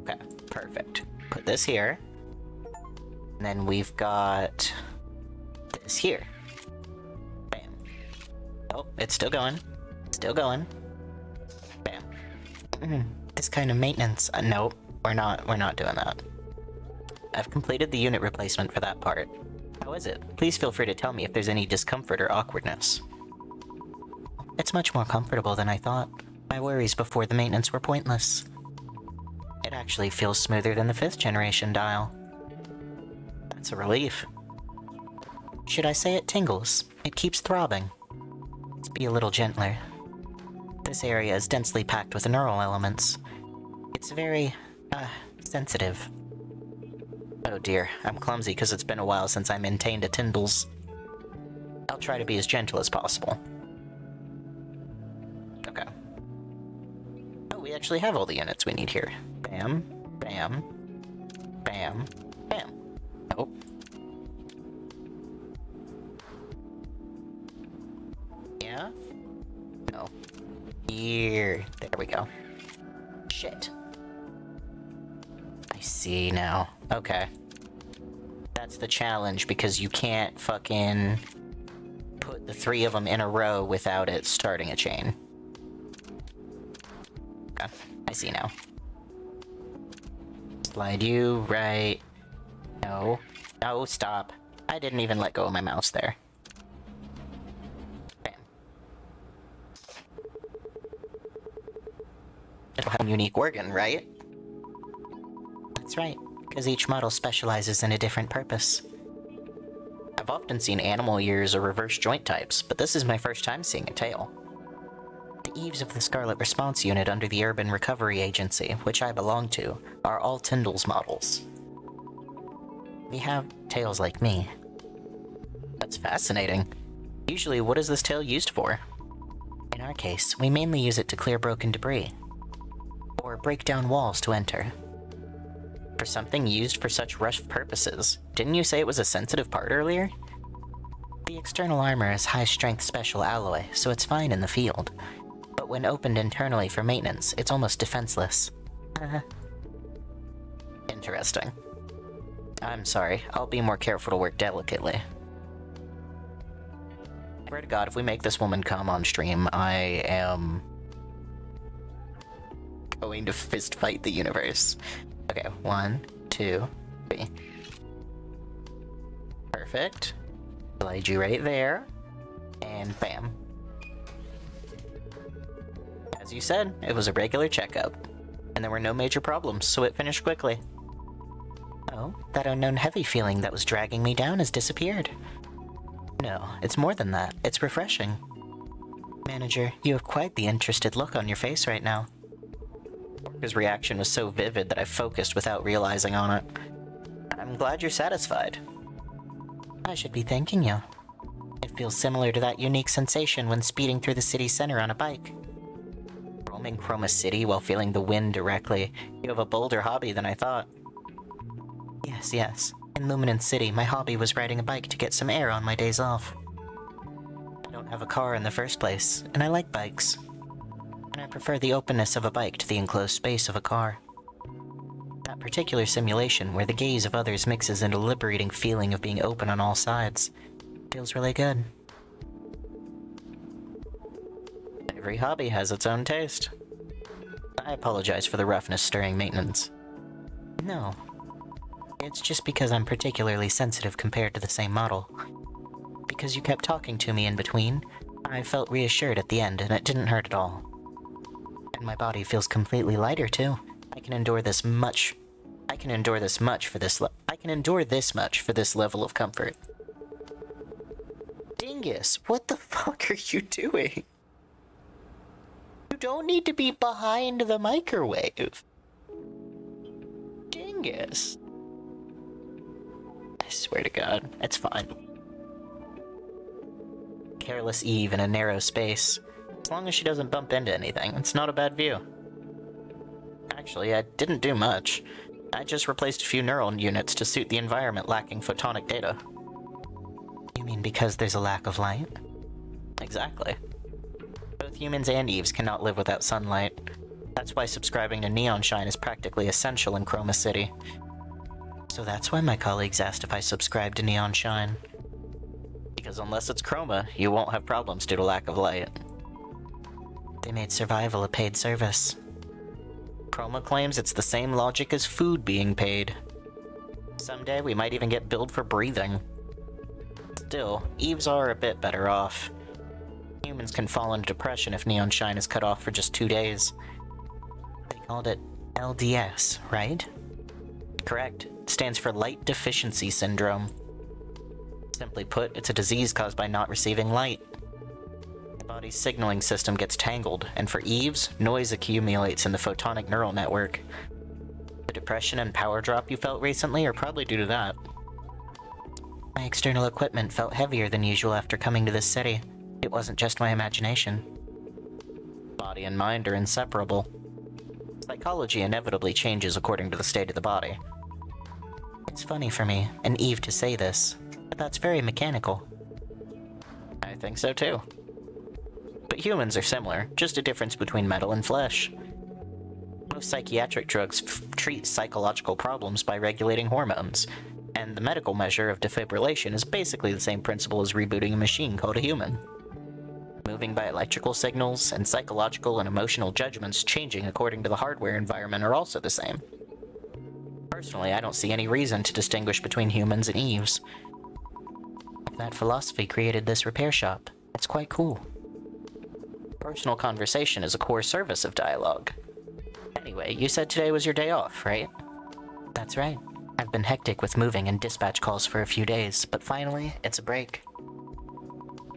S1: Okay, perfect. Put this here. And then we've got this here. Bam. Oh, it's still going. Still going. Bam. This kind of maintenance. Nope, we're not doing that. I've completed the unit replacement for that part. How is it? Please feel free to tell me if there's any discomfort or awkwardness. It's much more comfortable than I thought. My worries before the maintenance were pointless. It actually feels smoother than the 5th generation dial. That's a relief. Should I say it tingles? It keeps throbbing. Let's be a little gentler. This area is densely packed with neural elements. It's very, sensitive. Oh dear, I'm clumsy because it's been a while since I maintained a Tyndall's. I'll try to be as gentle as possible. Okay. Oh, we actually have all the units we need here. Bam, bam, bam, bam. Nope. Yeah? No. Here. There we go. Shit. I see now. Okay. That's the challenge, because you can't fucking put the 3 of them in a row without it starting a chain. Okay. I see now. Slide you right. No. No, stop. I didn't even let go of my mouse there. Bam. It'll have a unique organ, right? That's right, because each model specializes in a different purpose. I've often seen animal ears or reverse joint types, but this is my first time seeing a tail. The eaves of the Scarlet Response Unit under the Urban Recovery Agency, which I belong to, are all Tyndall's models. We have tails like me. That's fascinating. Usually, what is this tail used for? In our case, we mainly use it to clear broken debris, or break down walls to enter. For something used for such rough purposes, didn't you say it was a sensitive part earlier? The external armor is high-strength special alloy, so it's fine in the field. But when opened internally for maintenance, it's almost defenseless. Interesting. I'm sorry. I'll be more careful to work delicately. I swear to God, if we make this woman come on stream, I am going to fist fight the universe. Okay, 1, 2, 3. Perfect. Slide you right there. And bam. As you said, it was a regular checkup. And there were no major problems, so it finished quickly. Oh, that unknown heavy feeling that was dragging me down has disappeared. No, it's more than that. It's refreshing. Manager, you have quite the interested look on your face right now. His reaction was so vivid that I focused without realizing on it. I'm glad you're satisfied. I should be thanking you. It feels similar to that unique sensation when speeding through the city center on a bike. Roaming Chroma City while feeling the wind directly. You have a bolder hobby than I thought. Yes. In Luminance City, my hobby was riding a bike to get some air on my days off. I don't have a car in the first place, and I like bikes. And I prefer the openness of a bike to the enclosed space of a car. That particular simulation, where the gaze of others mixes into a liberating feeling of being open on all sides, feels really good. Every hobby has its own taste. I apologize for the roughness during maintenance. No. It's just because I'm particularly sensitive compared to the same model. Because you kept talking to me in between, I felt reassured at the end and it didn't hurt at all. And my body feels completely lighter too. I can endure this much for this level of comfort. Dingus, what the fuck are you doing? You don't need to be behind the microwave. Dingus. I swear to God, it's fine. Careless Eve in a narrow space. As long as she doesn't bump into anything, it's not a bad view. Actually, I didn't do much. I just replaced a few neural units to suit the environment lacking photonic data. You mean because there's a lack of light? Exactly. Both humans and Eves cannot live without sunlight. That's why subscribing to neon shine is practically essential in Chroma City. So that's why my colleagues asked if I subscribed to neon shine. Because unless it's chroma, you won't have problems due to lack of light. They made survival a paid service. Chroma claims it's the same logic as food being paid. Someday we might even get billed for breathing. Still, Eves are a bit better off. Humans can fall into depression if neon shine is cut off for just 2 days. They called it LDS, right? Correct. It stands for Light Deficiency Syndrome. Simply put, it's a disease caused by not receiving light. The body's signaling system gets tangled, and for Eves, noise accumulates in the photonic neural network. The depression and power drop you felt recently are probably due to that. My external equipment felt heavier than usual after coming to this city. It wasn't just my imagination. Body and mind are inseparable. Psychology inevitably changes according to the state of the body. It's funny for me, and Eve to say this, but that's very mechanical. I think so too. But humans are similar, just a difference between metal and flesh. Most psychiatric drugs treat psychological problems by regulating hormones, and the medical measure of defibrillation is basically the same principle as rebooting a machine called a human. Moving by electrical signals, and psychological and emotional judgments changing according to the hardware environment are also the same. Personally, I don't see any reason to distinguish between humans and Eves. That philosophy created this repair shop. It's quite cool. Personal conversation is a core service of dialogue. Anyway, you said today was your day off, right? That's right. I've been hectic with moving and dispatch calls for a few days, but finally, it's a break.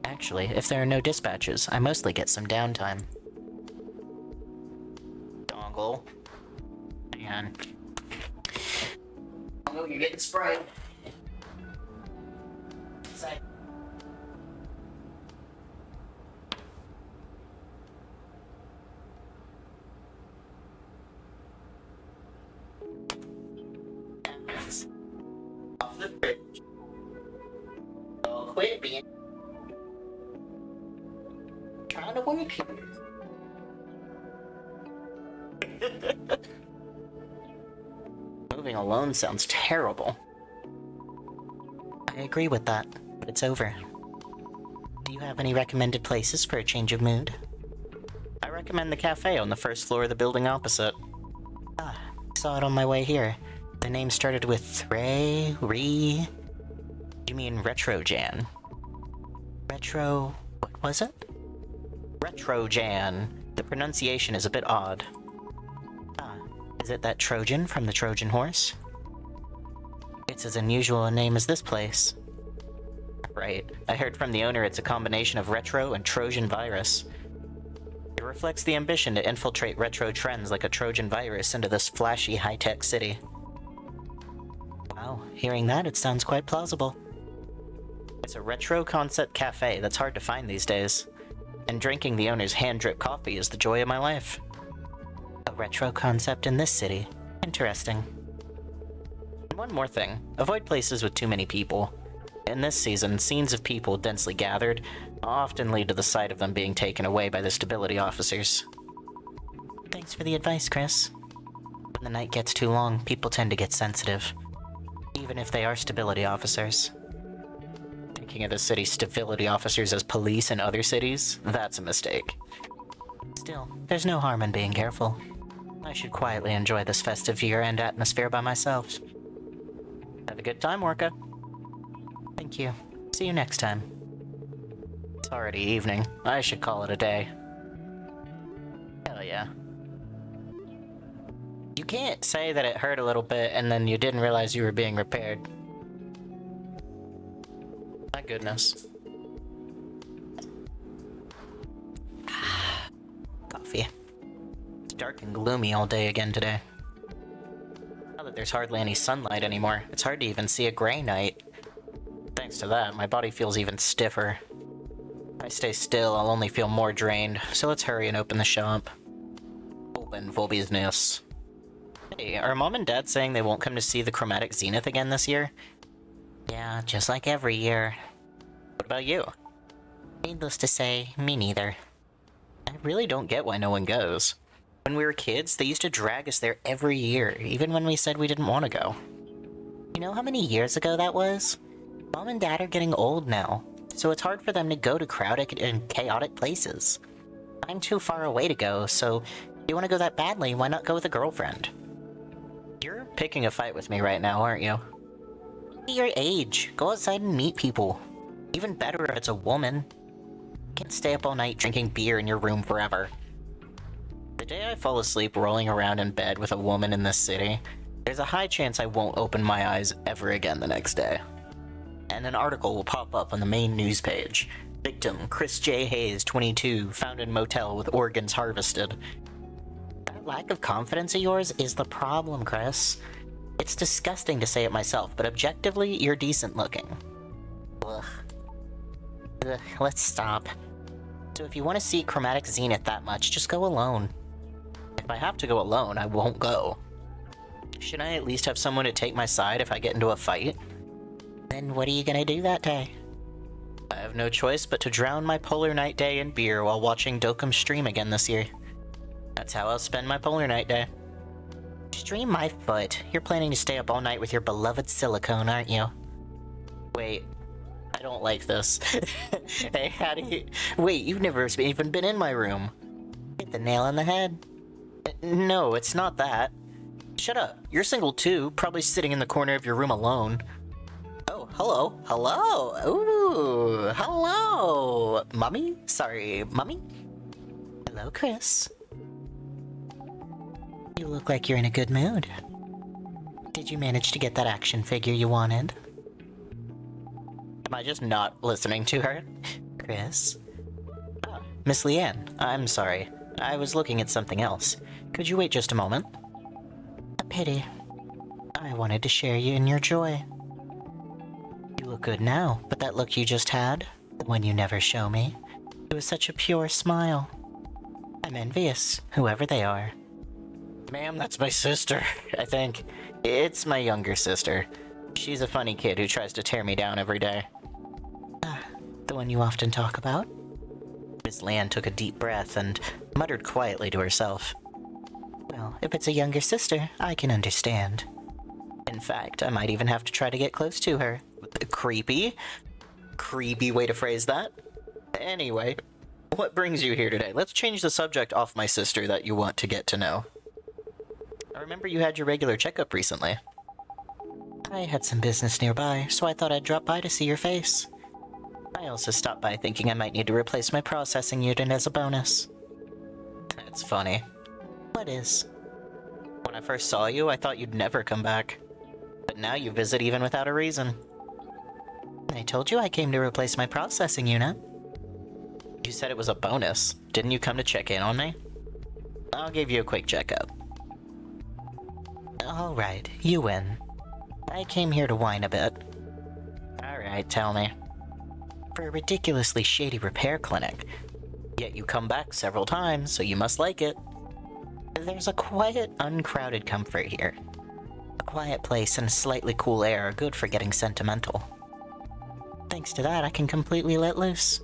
S1: Actually, if there are no dispatches, I mostly get some downtime. Dongle. Man. Oh, you're getting sprayed. Say. Off the fridge. Oh, quit being. Trying to work here. Moving alone sounds terrible. I agree with that, but it's over. Do you have any recommended places for a change of mood? I recommend the cafe on the first floor of the building opposite. Ah, saw it on my way here. The name started with You mean Retrojan? What was it? Retrojan. The pronunciation is a bit odd. Ah, is it that Trojan from the Trojan horse? It's as unusual a name as this place. Right. I heard from the owner it's a combination of retro and Trojan virus. It reflects the ambition to infiltrate retro trends like a Trojan virus into this flashy, high-tech city. Wow, hearing that, it sounds quite plausible. It's a retro concept cafe that's hard to find these days. And drinking the owner's hand-drip coffee is the joy of my life. A retro concept in this city. Interesting. And one more thing. Avoid places with too many people. In this season, scenes of people densely gathered often lead to the sight of them being taken away by the stability officers. Thanks for the advice, Chris. When the night gets too long, people tend to get sensitive. Even if they are stability officers. Thinking of the city's stability officers as police in other cities? That's a mistake. Still, there's no harm in being careful. I should quietly enjoy this festive year-end atmosphere by myself. Have a good time, Orca. Thank you. See you next time. It's already evening. I should call it a day. Hell yeah. You can't say that it hurt a little bit and then you didn't realize you were being repaired. My goodness. Coffee. It's dark and gloomy all day again today. Now that there's hardly any sunlight anymore, it's hard to even see a gray night. Thanks to that, my body feels even stiffer. If I stay still, I'll only feel more drained, so let's hurry and open the shop. Open for business. Hey, are Mom and Dad saying they won't come to see the Chromatic Zenith again this year? Yeah, just like every year. What about you? Needless to say, me neither. I really don't get why no one goes. When we were kids, they used to drag us there every year, even when we said we didn't want to go. You know how many years ago that was? Mom and Dad are getting old now, so it's hard for them to go to crowded and chaotic places. I'm too far away to go, so if you want to go that badly, why not go with a girlfriend? You're picking a fight with me right now, aren't you? Be your age. Go outside and meet people. Even better if it's a woman. You can't stay up all night drinking beer in your room forever. The day I fall asleep rolling around in bed with a woman in this city, there's a high chance I won't open my eyes ever again the next day. And an article will pop up on the main news page. Victim, Chris J. Hayes, 22, found in motel with organs harvested. That lack of confidence of yours is the problem, Chris. It's disgusting to say it myself, but objectively, you're decent looking. Ugh. Let's stop. So if you want to see Chromatic Zenith that much, just go alone. If I have to go alone, I won't go. Should I at least have someone to take my side if I get into a fight? Then what are you gonna do that day? I have no choice but to drown my polar night day in beer while watching Dokkan stream again this year. That's how I'll spend my polar night day. Stream my foot. You're planning to stay up all night with your beloved silicone, aren't you? Wait, I don't like this. Hey, how do you... Wait, you've never even been in my room. Hit the nail on the head. No, it's not that. Shut up. You're single too, probably sitting in the corner of your room alone. Oh, hello. Hello. Ooh, hello. Mummy? Sorry, Mummy? Hello, Chris. You look like you're in a good mood. Did you manage to get that action figure you wanted? Am I just not listening to her? Chris? Ah, Miss Leanne, I'm sorry. I was looking at something else. Could you wait just a moment? A pity. I wanted to share you in your joy. You look good now, but that look you just had, the one you never show me, it was such a pure smile. I'm envious, whoever they are. Ma'am, that's my sister, I think. It's my younger sister. She's a funny kid who tries to tear me down every day. Ah, the one you often talk about? Miss Leanne took a deep breath and muttered quietly to herself. Well, if it's a younger sister, I can understand. In fact, I might even have to try to get close to her. Creepy. Creepy way to phrase that. Anyway, what brings you here today? Let's change the subject off my sister that you want to get to know. I remember you had your regular checkup recently. I had some business nearby, so I thought I'd drop by to see your face. I also stopped by thinking I might need to replace my processing unit as a bonus. That's funny. What is? When I first saw you, I thought you'd never come back. But now you visit even without a reason. I told you I came to replace my processing unit. You said it was a bonus. Didn't you come to check in on me? I'll give you a quick checkup. Alright, you win. I came here to whine a bit. Alright, tell me. For a ridiculously shady repair clinic. Yet you come back several times, so you must like it. There's a quiet, uncrowded comfort here. A quiet place and slightly cool air are good for getting sentimental. Thanks to that, I can completely let loose.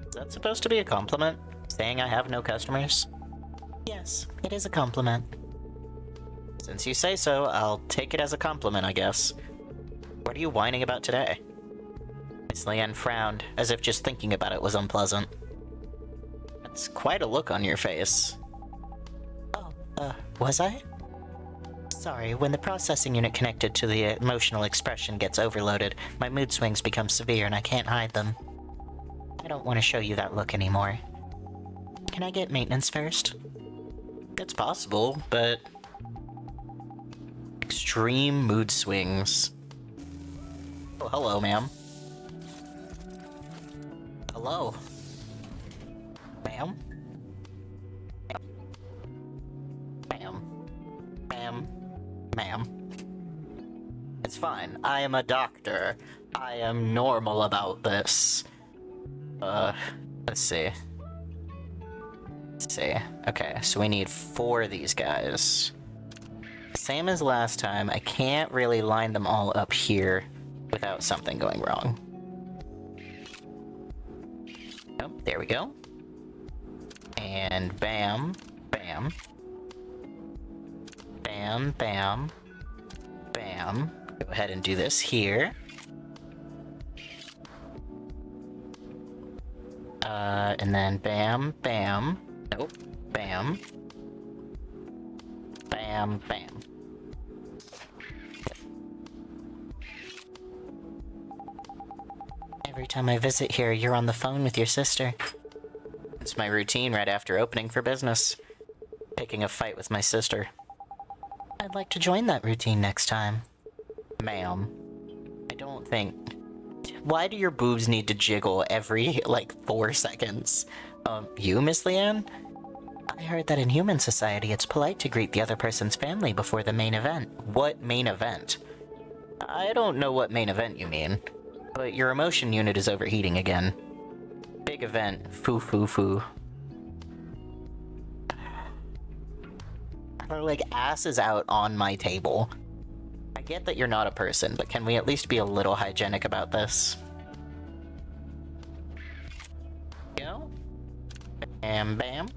S1: Is that supposed to be a compliment? Saying I have no customers? Yes, it is a compliment. Since you say so, I'll take it as a compliment, I guess. What are you whining about today? Miss Leanne frowned, as if just thinking about it was unpleasant. That's quite a look on your face. Oh, was I? Sorry, when the processing unit connected to the emotional expression gets overloaded, my mood swings become severe and I can't hide them. I don't want to show you that look anymore. Can I get maintenance first? It's possible, but... Extreme mood swings. Oh, hello, ma'am. Hello. Ma'am? Ma'am. It's fine. I am a doctor. I am normal about this. Let's see. Okay, so we need 4 of these guys. Same as last time, I can't really line them all up here without something going wrong. Oh, there we go. And bam, bam. Bam, bam, bam. Go ahead and do this here. And then bam, bam. Nope. Bam. Bam, bam. Every time I visit here, you're on the phone with your sister. It's my routine right after opening for business. Picking a fight with my sister. I'd like to join that routine next time. Ma'am. I don't think... Why do your boobs need to jiggle every, 4 seconds? You, Miss Leanne? I heard that in human society it's polite to greet the other person's family before the main event. What main event? I don't know what main event you mean, but your emotion unit is overheating again. Big event. Foo foo foo. Her, ass is out on my table. I get that you're not a person, but can we at least be a little hygienic about this? Go. Bam, bam.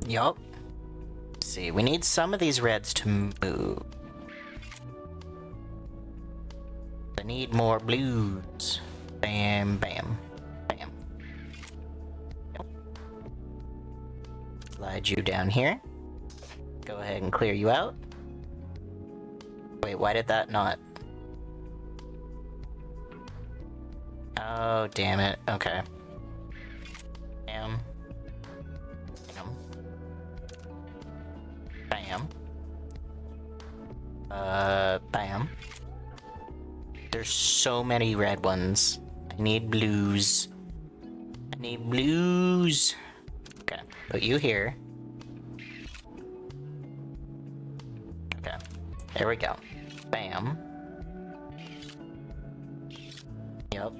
S1: Yup. See, we need some of these reds to move. I need more blues. Bam, bam, bam. Yep. Slide you down here. Go ahead and clear you out. Wait, why did that not? Oh, damn it. Okay. Bam. Bam. Bam. Bam. There's so many red ones. I need blues. I need blues. Okay, put you here. Okay, there we go. Bam. Yep.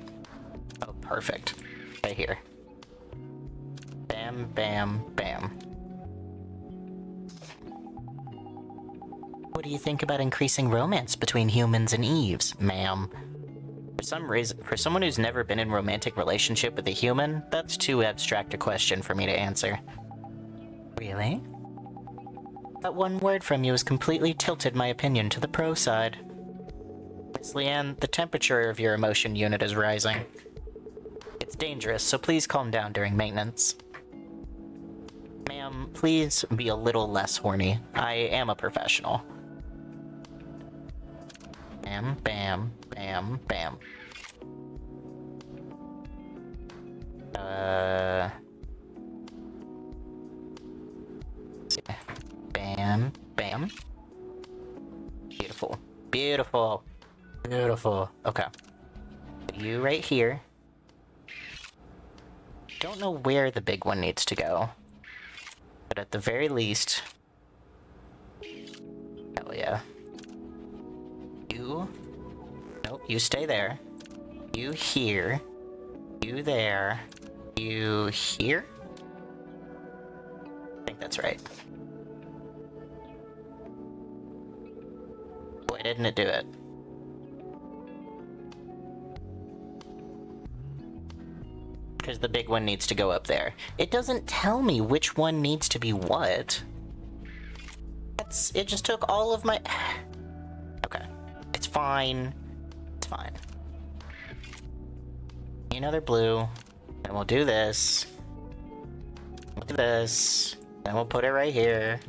S1: Oh, perfect. Right here. Bam, bam, bam. What do you think about increasing romance between humans and Eves, ma'am? For some reason, for someone who's never been in a romantic relationship with a human, that's too abstract a question for me to answer. Really? That one word from you has completely tilted my opinion to the pro side. Miss Leanne, the temperature of your emotion unit is rising. It's dangerous, so please calm down during maintenance. Ma'am, please be a little less horny. I am a professional. Bam, bam, bam, bam. Let's see. Bam, bam. Beautiful. Beautiful. Beautiful. Okay. You right here. Don't know where the big one needs to go. But at the very least... Hell yeah. You... Nope, you stay there. You here. You there. You here? I think that's right. Boy, didn't it do it. Because the big one needs to go up there. It doesn't tell me which one needs to be what. It just took all of my... Okay. It's fine. It's fine. Another blue. Then we'll do this. We'll do this. Then we'll put it right here.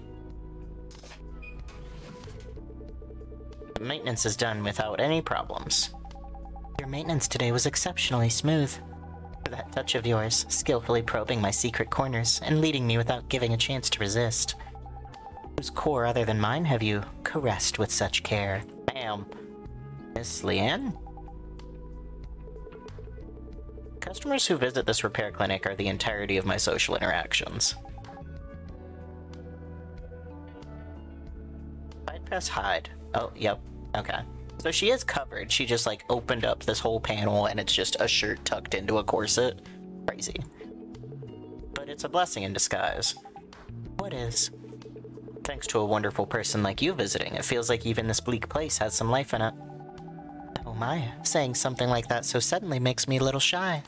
S1: The maintenance is done without any problems. Your maintenance today was exceptionally smooth. That touch of yours, skillfully probing my secret corners and leading me without giving a chance to resist. Whose core other than mine have you caressed with such care? Ma'am. Miss Leanne? Customers who visit this repair clinic are the entirety of my social interactions. I'd press hide. Oh, yep. Okay. So she is covered. She just, like, opened up this whole panel and it's just a shirt tucked into a corset. Crazy. But it's a blessing in disguise. What is? Thanks to a wonderful person like you visiting, it feels like even this bleak place has some life in it. Oh my, saying something like that so suddenly makes me a little shy.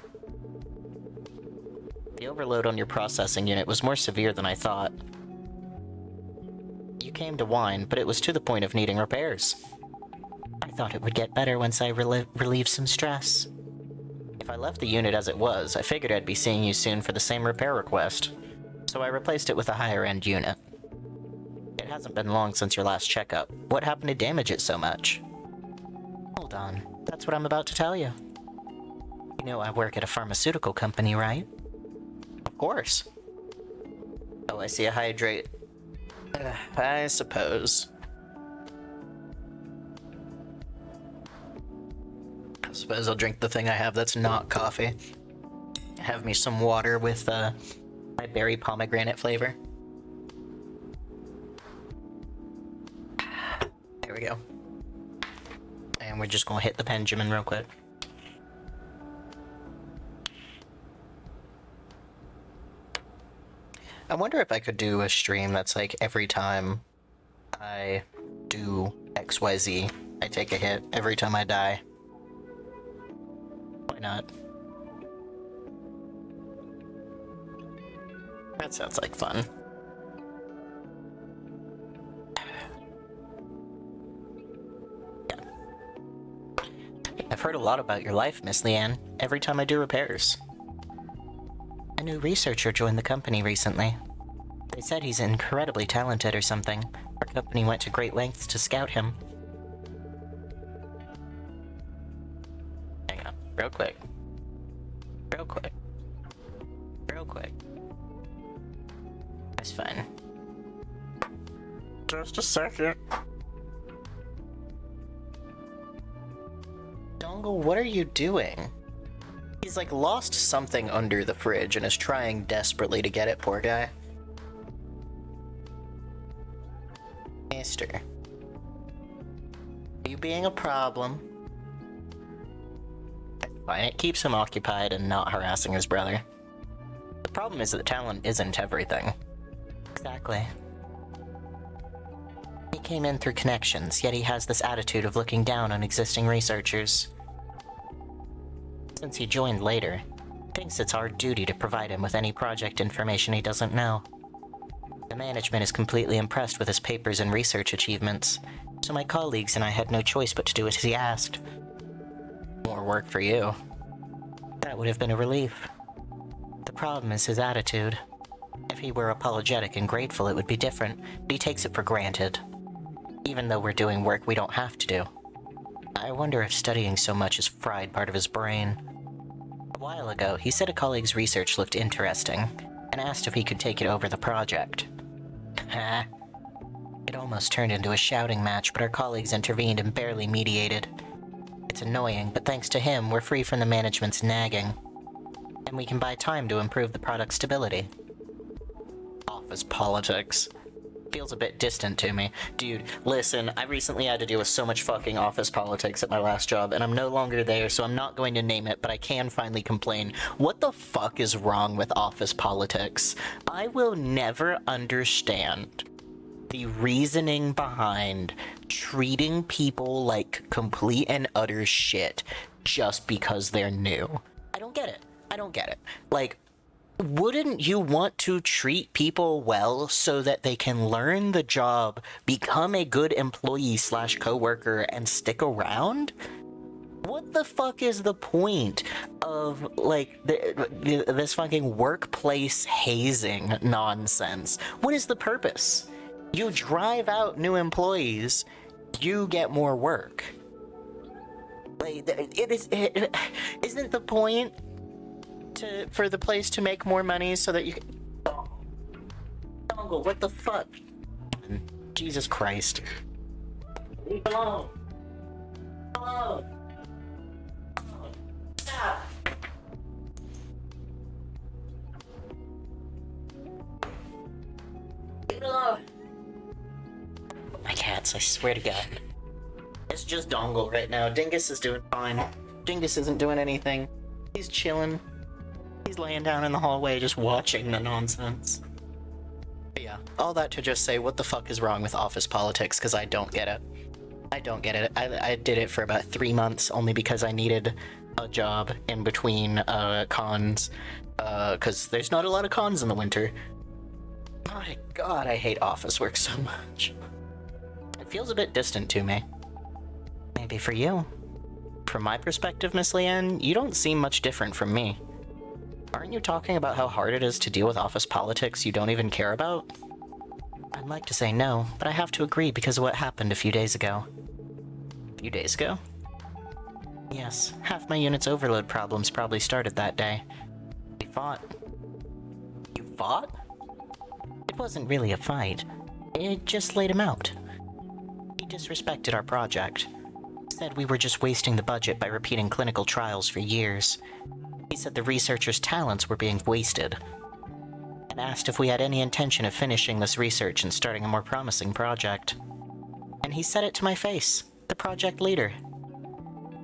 S1: The overload on your processing unit was more severe than I thought. You came to whine, but it was to the point of needing repairs. I thought it would get better once I relieved some stress. If I left the unit as it was, I figured I'd be seeing you soon for the same repair request, so I replaced it with a higher-end unit. It hasn't been long since your last checkup. What happened to damage it so much? Hold on, that's what I'm about to tell you. You know I work at a pharmaceutical company, right? Of course. Oh, I see a hydrate. I suppose. I suppose I'll drink the thing I have that's not coffee. Have me some water with my berry pomegranate flavor. There we go. And we're just gonna hit the Benjamin real quick. I wonder if I could do a stream that's like every time I do XYZ, I take a hit. Every time I die. Why not? That sounds like fun. Yeah. I've heard a lot about your life, Miss Leanne, every time I do repairs. A new researcher joined the company recently. They said he's incredibly talented or something. Our company went to great lengths to scout him. Hang on, real quick. Real quick. Real quick. That's fine. Just a second. Dongle, what are you doing? He's like lost something under the fridge and is trying desperately to get it, poor guy. Mister. Are you being a problem? Fine, it keeps him occupied and not harassing his brother. The problem is that talent isn't everything. Exactly. He came in through connections, yet he has this attitude of looking down on existing researchers. Since he joined later, thinks it's our duty to provide him with any project information he doesn't know. The management is completely impressed with his papers and research achievements, so my colleagues and I had no choice but to do as he asked. More work for you. That would have been a relief. The problem is his attitude. If he were apologetic and grateful, it would be different, but he takes it for granted. Even though we're doing work we don't have to do. I wonder if studying so much has fried part of his brain. A while ago, he said a colleague's research looked interesting, and asked if he could take it over the project. It almost turned into a shouting match, but our colleagues intervened and barely mediated. It's annoying, but thanks to him, we're free from the management's nagging. And we can buy time to improve the product's stability. Office politics. Feels a bit distant to me. Dude, listen, I recently had to deal with so much fucking office politics at my last job, and I'm no longer there, so I'm not going to name it, but I can finally complain. What the fuck is wrong with office politics? I will never understand the reasoning behind treating people like complete and utter shit just because they're new. I don't get it. I don't get it. Like, wouldn't you want to treat people well so that they can learn the job, become a good employee / coworker, and stick around? What the fuck is the point of, like, this fucking workplace hazing nonsense? What is the purpose? You drive out new employees, you get more work. Like, isn't the point for the place to make more money so that you can... Dongle, what the fuck? Jesus Christ. Leave alone. Hello. Stop. Leave it alone. My cats, I swear to God. It's just Dongle right now. Dingus is doing fine. Dingus isn't doing anything. He's chilling. He's laying down in the hallway just watching the nonsense. But yeah, all that to just say, what the fuck is wrong with office politics, because I don't get it. I don't get it. I did it for about 3 months only because I needed a job in between cons, because there's not a lot of cons in the winter. My God, I hate office work so much. It feels a bit distant to me. Maybe for you. From my perspective, Miss Leanne, you don't seem much different from me. Aren't you talking about how hard it is to deal with office politics you don't even care about? I'd like to say no, but I have to agree because of what happened a few days ago. A few days ago? Yes, half my unit's overload problems probably started that day. We fought. You fought? It wasn't really a fight. It just laid him out. He disrespected our project. Said we were just wasting the budget by repeating clinical trials for years. He said the researchers' talents were being wasted, and asked if we had any intention of finishing this research and starting a more promising project. And he said it to my face, the project leader.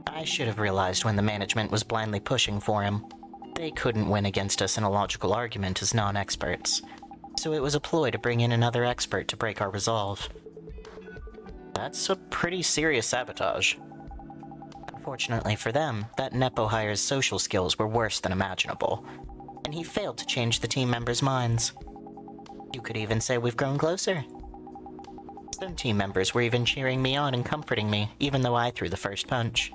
S1: I should have realized when the management was blindly pushing for him. They couldn't win against us in a logical argument as non-experts, so it was a ploy to bring in another expert to break our resolve. That's a pretty serious sabotage. Unfortunately for them, that Nepo hire's social skills were worse than imaginable, and he failed to change the team members' minds. You could even say we've grown closer. Some team members were even cheering me on and comforting me, even though I threw the first punch.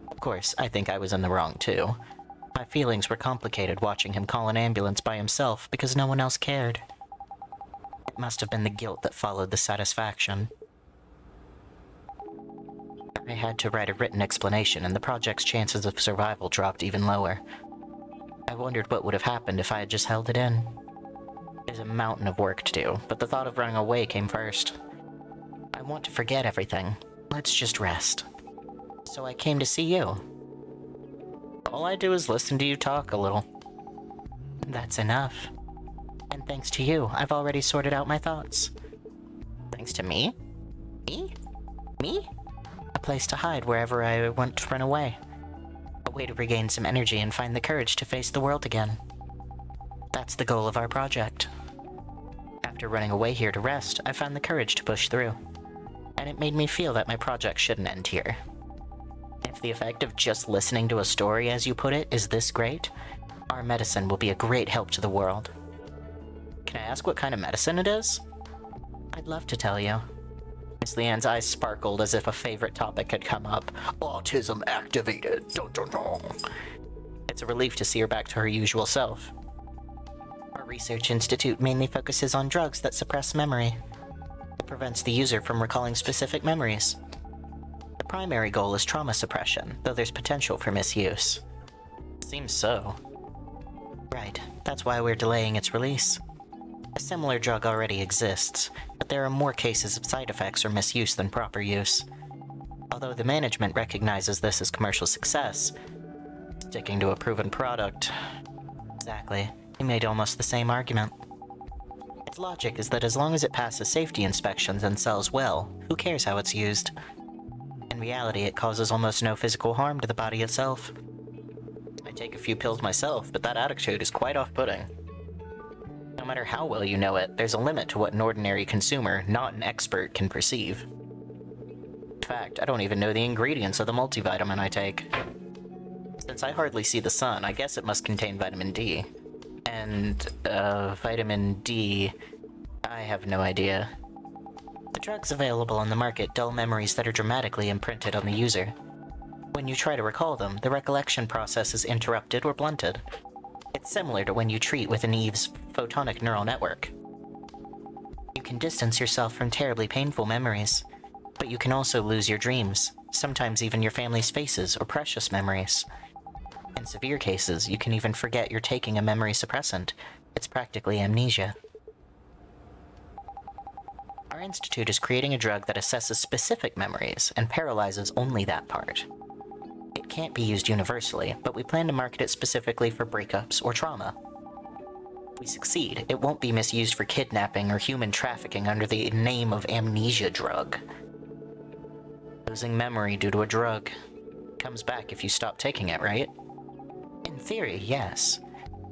S1: Of course, I think I was in the wrong too. My feelings were complicated watching him call an ambulance by himself because no one else cared. It must have been the guilt that followed the satisfaction. I had to write a written explanation, and the project's chances of survival dropped even lower. I wondered what would have happened if I had just held it in. There's a mountain of work to do, but the thought of running away came first. I want to forget everything. Let's just rest. So I came to see you. All I do is listen to you talk a little. That's enough. And thanks to you, I've already sorted out my thoughts. Thanks to me? Me? Me? A place to hide wherever I want to run away. A way to regain some energy and find the courage to face the world again. That's the goal of our project. After running away here to rest, I found the courage to push through. And it made me feel that my project shouldn't end here. If the effect of just listening to a story, as you put it, is this great, our medicine will be a great help to the world. Can I ask what kind of medicine it is? I'd love to tell you. Miss Leanne's eyes sparkled as if a favorite topic had come up. Autism activated. Dun, dun, dun. It's a relief to see her back to her usual self. Our research institute mainly focuses on drugs that suppress memory. It prevents the user from recalling specific memories. The primary goal is trauma suppression, though there's potential for misuse. Seems so. Right, that's why we're delaying its release. A similar drug already exists, but there are more cases of side effects or misuse than proper use. Although the management recognizes this as commercial success, sticking to a proven product... Exactly. He made almost the same argument. Its logic is that as long as it passes safety inspections and sells well, who cares how it's used? In reality, it causes almost no physical harm to the body itself. I take a few pills myself, but that attitude is quite off-putting. No matter how well you know it, there's a limit to what an ordinary consumer, not an expert, can perceive. In fact, I don't even know the ingredients of the multivitamin I take. Since I hardly see the sun, I guess it must contain vitamin D. And, vitamin D... I have no idea. The drugs available on the market dull memories that are dramatically imprinted on the user. When you try to recall them, the recollection process is interrupted or blunted. It's similar to when you treat with an Eve's photonic neural network. You can distance yourself from terribly painful memories, but you can also lose your dreams, sometimes even your family's faces or precious memories. In severe cases, you can even forget you're taking a memory suppressant. It's practically amnesia. Our institute is creating a drug that assesses specific memories and paralyzes only that part. It can't be used universally, but we plan to market it specifically for breakups or trauma. If we succeed, it won't be misused for kidnapping or human trafficking under the name of amnesia drug. Losing memory due to a drug comes back if you stop taking it, right? In theory, yes.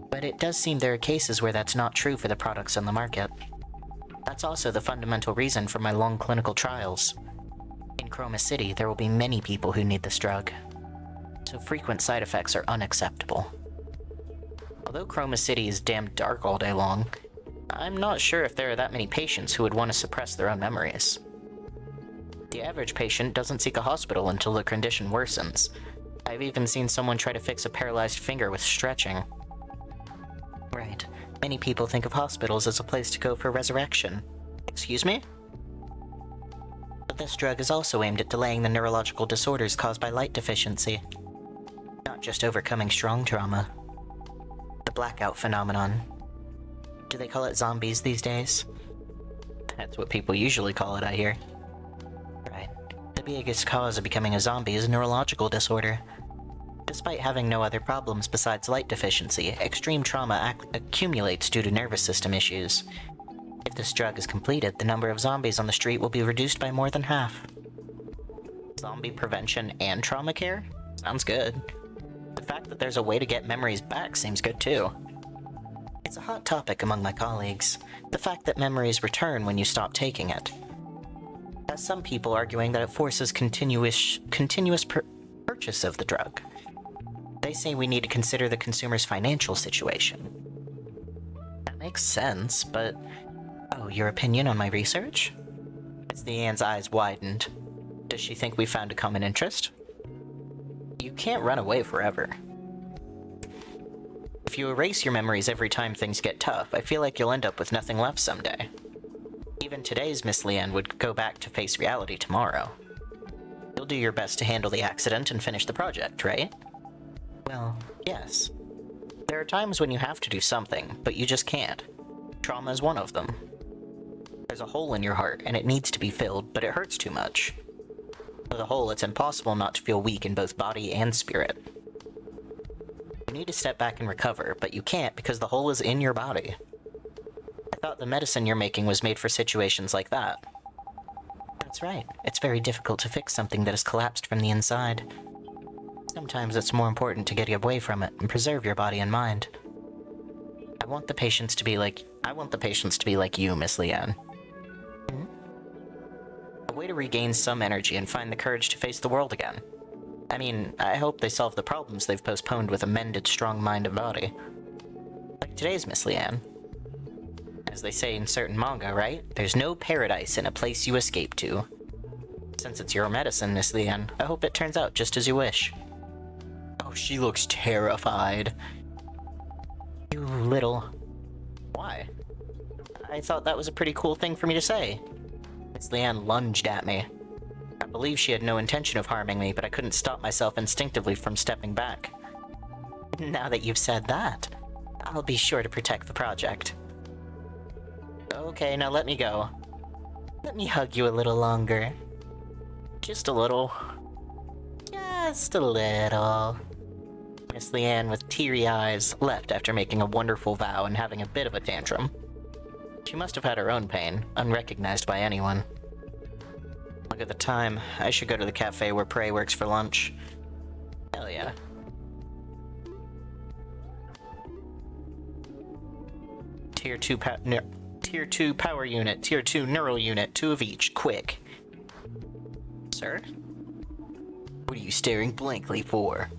S1: But it does seem there are cases where that's not true for the products on the market. That's also the fundamental reason for my long clinical trials. In Chroma City, there will be many people who need this drug. So frequent side effects are unacceptable. Although Chroma City is damn dark all day long, I'm not sure if there are that many patients who would want to suppress their own memories. The average patient doesn't seek a hospital until the condition worsens. I've even seen someone try to fix a paralyzed finger with stretching. Right. Many people think of hospitals as a place to go for resurrection. Excuse me? But this drug is also aimed at delaying the neurological disorders caused by light deficiency. Not just overcoming strong trauma. The blackout phenomenon. Do they call it zombies these days? That's what people usually call it, I hear. Right. The biggest cause of becoming a zombie is neurological disorder. Despite having no other problems besides light deficiency, extreme trauma accumulates due to nervous system issues. If this drug is completed, the number of zombies on the street will be reduced by more than half. Zombie prevention and trauma care? Sounds good. The fact that there's a way to get memories back seems good too. It's a hot topic among my colleagues, the fact that memories return when you stop taking it. As some people arguing that it forces continuous purchase of the drug. They say we need to consider the consumer's financial situation. That makes sense, but... Oh, your opinion on my research? Miss Leanne's eyes widened. Does she think we found a common interest? You can't run away forever. If you erase your memories every time things get tough, I feel like you'll end up with nothing left someday. Even today's Miss Leanne would go back to face reality tomorrow. You'll do your best to handle the accident and finish the project, right? Well, yes. There are times when you have to do something, but you just can't. Trauma is one of them. There's a hole in your heart, and it needs to be filled, but it hurts too much. With a hole, it's impossible not to feel weak in both body and spirit. You need to step back and recover, but you can't because the hole is in your body. I thought the medicine you're making was made for situations like that. That's right. It's very difficult to fix something that has collapsed from the inside. Sometimes it's more important to get away from it and preserve your body and mind. I want the patients to be like you, Miss Leanne. Hmm? A way to regain some energy and find the courage to face the world again. I mean, I hope they solve the problems they've postponed with a mended, strong mind and body. Like today's Miss Leanne. As they say in certain manga, right? There's no paradise in a place you escape to. Since it's your medicine, Miss Leanne, I hope it turns out just as you wish. Oh, she looks terrified. You little... Why? I thought that was a pretty cool thing for me to say. Miss Leanne lunged at me. I believe she had no intention of harming me, but I couldn't stop myself instinctively from stepping back. Now that you've said that, I'll be sure to protect the project. Okay, now let me go. Let me hug you a little longer. Just a little. Just a little. Miss Leanne, with teary eyes, left after making a wonderful vow and having a bit of a tantrum. She must have had her own pain, unrecognized by anyone. Look at the time. I should go to the cafe where Prey works for lunch. Hell yeah. Tier 2 power unit, Tier 2 neural unit, 2 of each, quick. Sir? What are you staring blankly for?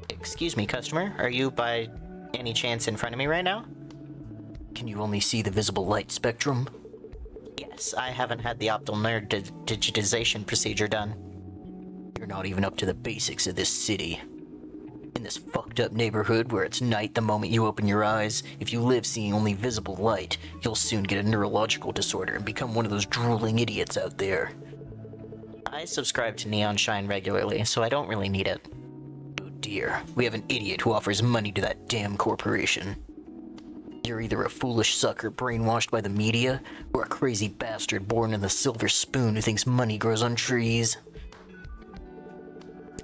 S1: Excuse me, customer, are you by any chance in front of me right now? Can you only see the visible light spectrum? Yes, I haven't had the optical nerve digitization procedure done. You're not even up to the basics of this city. In this fucked up neighborhood where it's night the moment you open your eyes, if you live seeing only visible light, you'll soon get a neurological disorder and become one of those drooling idiots out there. I subscribe to Neon Shine regularly, so I don't really need it. Oh dear, we have an idiot who offers money to that damn corporation. You're either a foolish sucker brainwashed by the media, or a crazy bastard born in the silver spoon who thinks money grows on trees.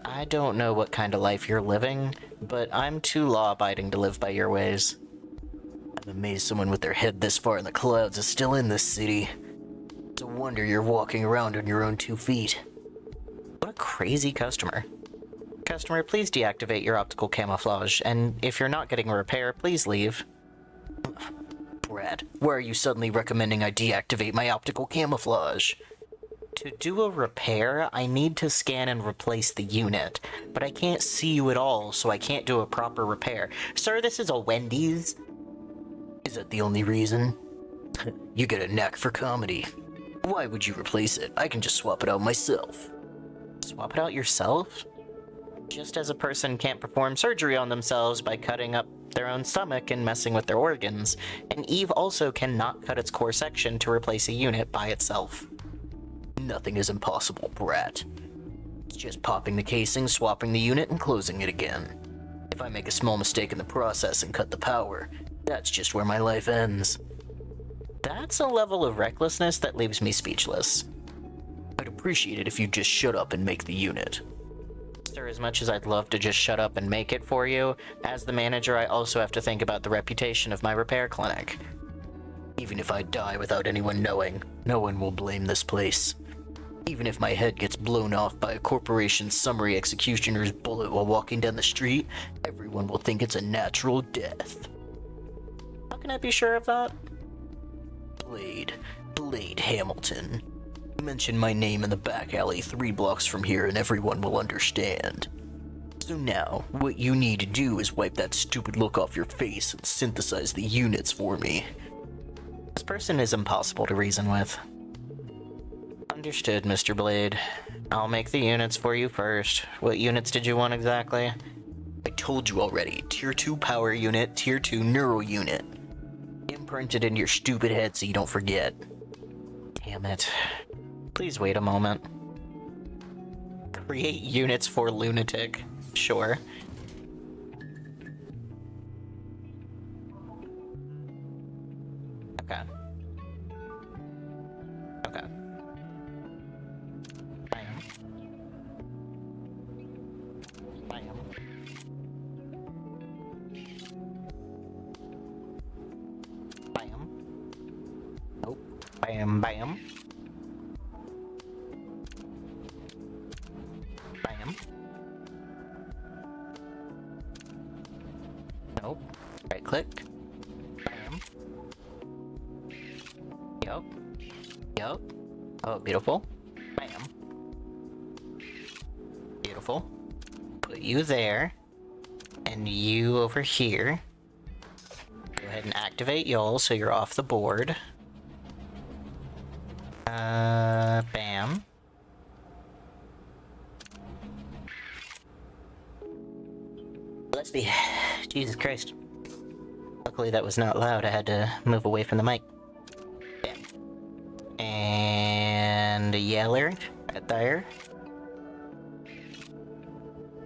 S1: I don't know what kind of life you're living, but I'm too law-abiding to live by your ways. I'm amazed someone with their head this far in the clouds is still in this city. It's a wonder you're walking around on your own 2 feet. What a crazy customer. Customer, please deactivate your optical camouflage, and if you're not getting a repair, please leave. Brad, why are you suddenly recommending I deactivate my optical camouflage? To do a repair, I need to scan and replace the unit, but I can't see you at all, so I can't do a proper repair. Sir, this is a Wendy's. Is that the only reason? You get a knack for comedy. Why would you replace it? I can just swap it out myself. Swap it out yourself? Just as a person can't perform surgery on themselves by cutting up their own stomach and messing with their organs, and Eve also cannot cut its core section to replace a unit by itself. Nothing is impossible, brat. It's just popping the casing, swapping the unit, and closing it again. If I make a small mistake in the process and cut the power, that's just where my life ends. That's a level of recklessness that leaves me speechless. I'd appreciate it if you'd just shut up and make the unit. Sir, as much as I'd love to just shut up and make it for you, as the manager I also have to think about the reputation of my repair clinic. Even if I die without anyone knowing, no one will blame this place. Even if my head gets blown off by a corporation's summary executioner's bullet while walking down the street, everyone will think it's a natural death. How can I be sure of that? Blade Hamilton. Mention my name in the back alley 3 blocks from here and everyone will understand. So now, what you need to do is wipe that stupid look off your face and synthesize the units for me. This person is impossible to reason with. Understood, Mr. Blade. I'll make the units for you first. What units did you want exactly? I told you already. Tier 2 power unit, Tier 2 neural unit. Imprint it into your stupid head so you don't forget. Damn it. Please wait a moment. Create units for lunatic. Sure. Okay. Okay. Bam. Bam. Bam. Nope. Bam, bam. Bam. Nope. Right click. Bam. Yup. Yup. Oh, beautiful. Bam. Beautiful. Put you there. And you over here. Go ahead and activate y'all so you're off the board. Bam. Gillespie. Jesus Christ. Luckily that was not loud, I had to move away from the mic. Bam. And a Yeller right there.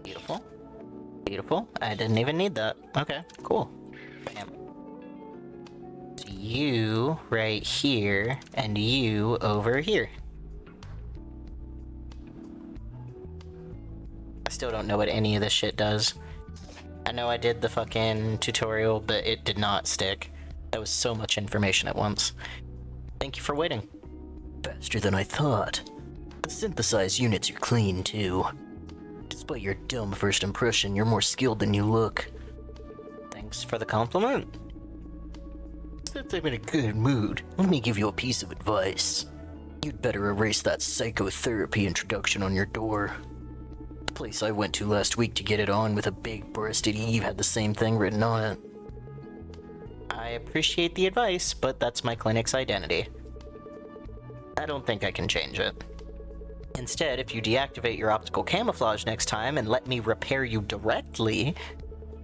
S1: Beautiful. Beautiful. I didn't even need that. Okay, cool. Bam. So you right here, and you over here. I still don't know what any of this shit does. I know I did the fucking tutorial, but it did not stick. That was so much information at once. Thank you for waiting. Faster than I thought. The synthesized units are clean, too. Despite your dumb first impression, you're more skilled than you look. Thanks for the compliment. Since I'm in a good mood, let me give you a piece of advice. You'd better erase that psychotherapy introduction on your door. The place I went to last week to get it on with a big-breasted Eve had the same thing written on it. I appreciate the advice, but that's my clinic's identity. I don't think I can change it. Instead, if you deactivate your optical camouflage next time and let me repair you directly,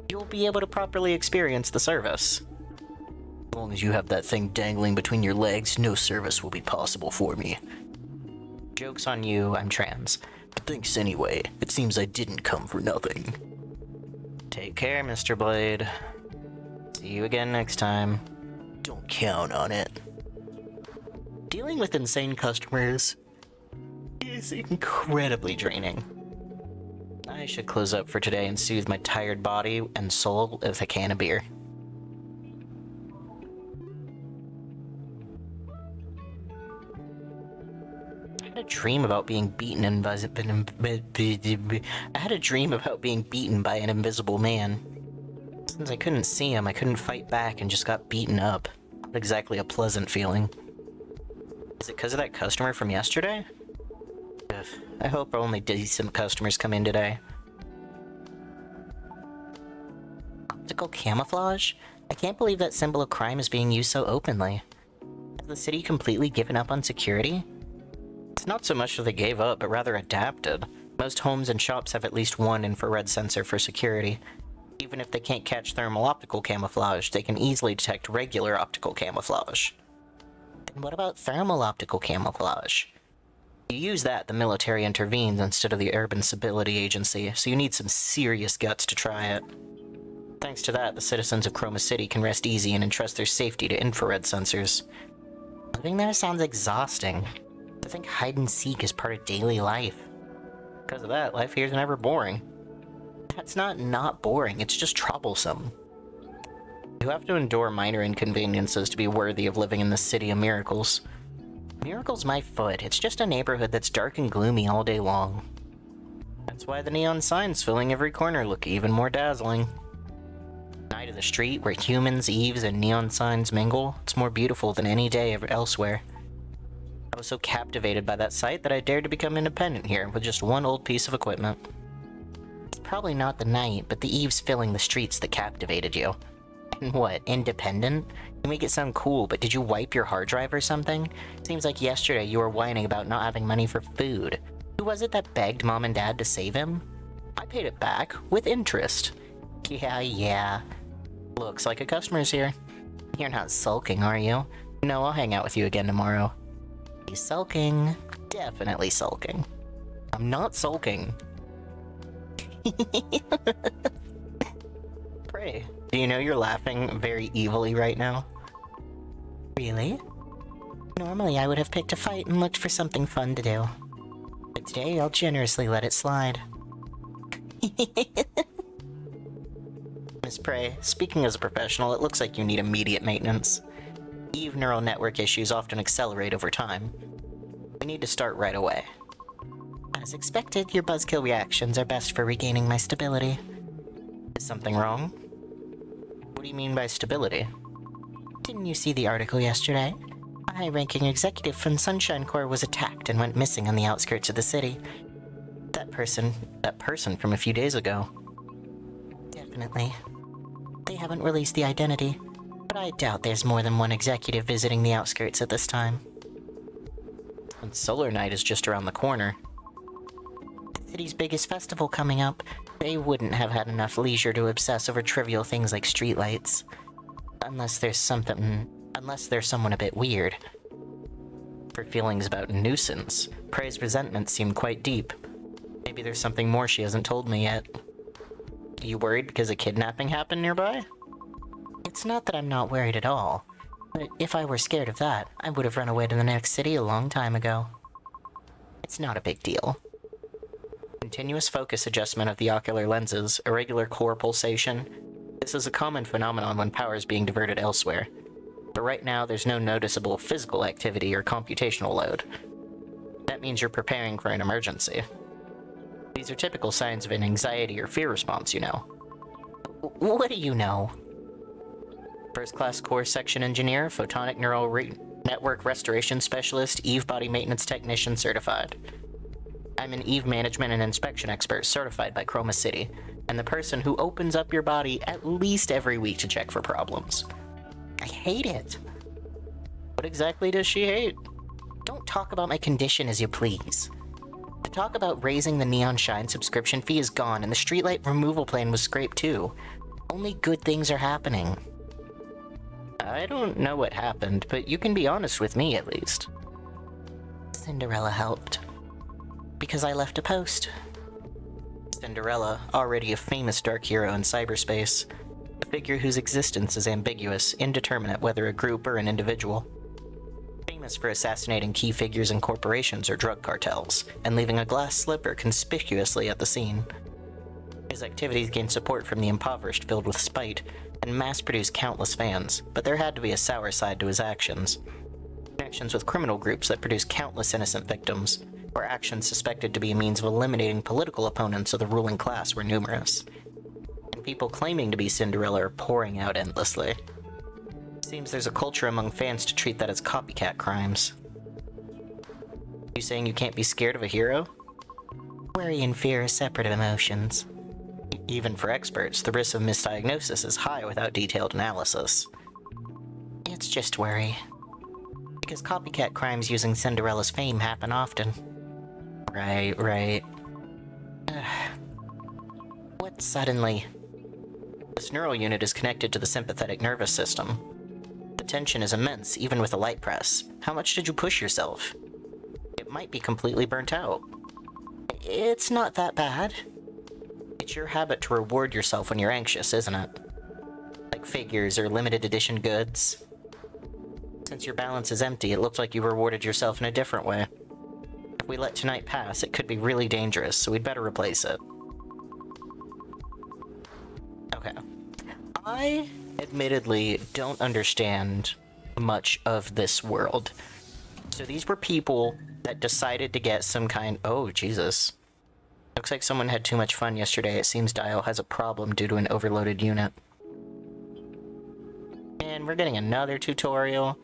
S1: you'll be able to properly experience the service. As long as you have that thing dangling between your legs, no service will be possible for me. Joke's on you, I'm trans. But thanks anyway, it seems I didn't come for nothing. Take care, Mr. Blade. See you again next time. Don't count on it. Dealing with insane customers is incredibly draining. I should close up for today and soothe my tired body and soul with a can of beer. I had a dream about being beaten by an invisible man. Since I couldn't see him, I couldn't fight back and just got beaten up. Not exactly a pleasant feeling. Is it because of that customer from yesterday? Ugh, I hope only decent customers come in today. Optical camouflage? I can't believe that symbol of crime is being used so openly. Has the city completely given up on security? It's not so much that they gave up, but rather adapted. Most homes and shops have at least one infrared sensor for security. Even if they can't catch thermal optical camouflage, they can easily detect regular optical camouflage. Then what about thermal optical camouflage? You use that, the military intervenes instead of the Urban Stability Agency, so you need some serious guts to try it. Thanks to that, the citizens of Chroma City can rest easy and entrust their safety to infrared sensors. Living there sounds exhausting. I think hide and seek is part of daily life. Because of that, life here is never boring. That's not boring, it's just troublesome. You have to endure minor inconveniences to be worthy of living in the City of Miracles. Miracle's my foot, it's just a neighborhood that's dark and gloomy all day long. That's why the neon signs filling every corner look even more dazzling. Night of the street, where humans, Eves, and neon signs mingle, it's more beautiful than any day elsewhere. I was so captivated by that sight that I dared to become independent here with just one old piece of equipment. It's probably not the night, but the Eves filling the streets that captivated you. And what, independent? You make it sound cool, but did you wipe your hard drive or something? Seems like yesterday you were whining about not having money for food. Who was it that begged Mom and Dad to save him? I paid it back, with interest. Yeah. Looks like a customer's here. You're not sulking, are you? No, I'll hang out with you again tomorrow. He's sulking. Definitely sulking. I'm not sulking. Pray, do you know you're laughing very evilly right now? Really? Normally I would have picked a fight and looked for something fun to do. But today I'll generously let it slide. Miss Prey, speaking as a professional, it looks like you need immediate maintenance. Eve neural network issues often accelerate over time. We need to start right away. As expected, your buzzkill reactions are best for regaining my stability. Is something wrong? What do you mean by stability? Didn't you see the article yesterday? A high-ranking executive from Sunshine Corps was attacked and went missing on the outskirts of the city. That person from a few days ago. Definitely. They haven't released the identity. But I doubt there's more than one executive visiting the outskirts at this time. And Solar Night is just around the corner. The city's biggest festival coming up. They wouldn't have had enough leisure to obsess over trivial things like streetlights. Unless there's someone a bit weird. Her feelings about nuisance, Prey's resentment seemed quite deep. Maybe there's something more she hasn't told me yet. You worried because a kidnapping happened nearby? It's not that I'm not worried at all. But if I were scared of that, I would have run away to the next city a long time ago. It's not a big deal. Continuous focus adjustment of the ocular lenses, irregular core pulsation. This is a common phenomenon when power is being diverted elsewhere. But right now, there's no noticeable physical activity or computational load. That means you're preparing for an emergency. These are typical signs of an anxiety or fear response, you know. What do you know? First-class core section engineer, photonic neural network restoration specialist, EVE body maintenance technician certified. I'm an EVE management and inspection expert certified by Chroma City, and the person who opens up your body at least every week to check for problems. I hate it. What exactly does she hate? Don't talk about my condition as you please. The talk about raising the Neon Shine subscription fee is gone, and the streetlight removal plan was scraped too. Only good things are happening. I don't know what happened, but you can be honest with me at least. Cinderella helped. Because I left a post. Cinderella, already a famous dark hero in cyberspace. A figure whose existence is ambiguous, indeterminate whether a group or an individual. Famous for assassinating key figures in corporations or drug cartels, and leaving a glass slipper conspicuously at the scene. His activities gained support from the impoverished filled with spite, and mass-produced countless fans, but there had to be a sour side to his actions. Connections with criminal groups that produced countless innocent victims, or actions suspected to be a means of eliminating political opponents of the ruling class were numerous. And people claiming to be Cinderella are pouring out endlessly. Seems there's a culture among fans to treat that as copycat crimes. You saying you can't be scared of a hero? Worry and fear are separate emotions. Even for experts, the risk of misdiagnosis is high without detailed analysis. It's just worry. Because copycat crimes using Cinderella's fame happen often. Right. What suddenly? This neural unit is connected to the sympathetic nervous system. The tension is immense, even with a light press. How much did you push yourself? It might be completely burnt out. It's not that bad. It's your habit to reward yourself when you're anxious, isn't it? Like figures or limited edition goods. Since your balance is empty, it looks like you rewarded yourself in a different way. If we let tonight pass, it could be really dangerous, so we'd better replace it. Okay. I admittedly don't understand much of this world. So these were people that decided to get some kind... Oh, Jesus. Looks like someone had too much fun yesterday. It seems D1AL has a problem due to an overloaded unit. And we're getting another tutorial.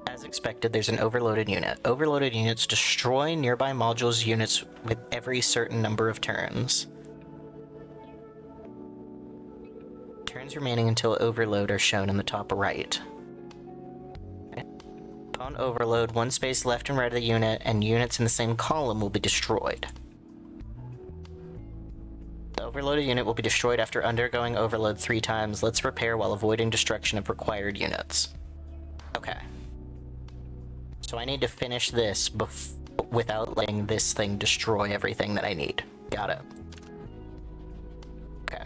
S1: As expected, there's an overloaded unit. Overloaded units destroy nearby modules units with every certain number of turns. Turns remaining until overload are shown in the top right. Okay. Upon overload, one space left and right of the unit, and units in the same column will be destroyed. The overloaded unit will be destroyed after undergoing overload 3 times. Let's repair while avoiding destruction of required units. Okay. So I need to finish this without letting this thing destroy everything that I need. Got it. Okay.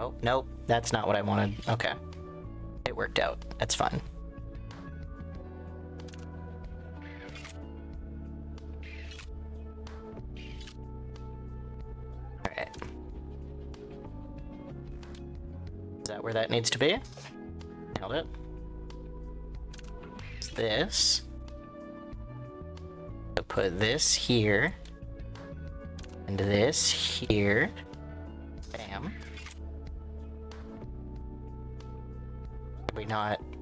S1: Oh, nope. That's not what I wanted. Okay. It worked out. That's fine. Alright. Is that where that needs to be? Nailed it. This. So put this here. And this here. Bam.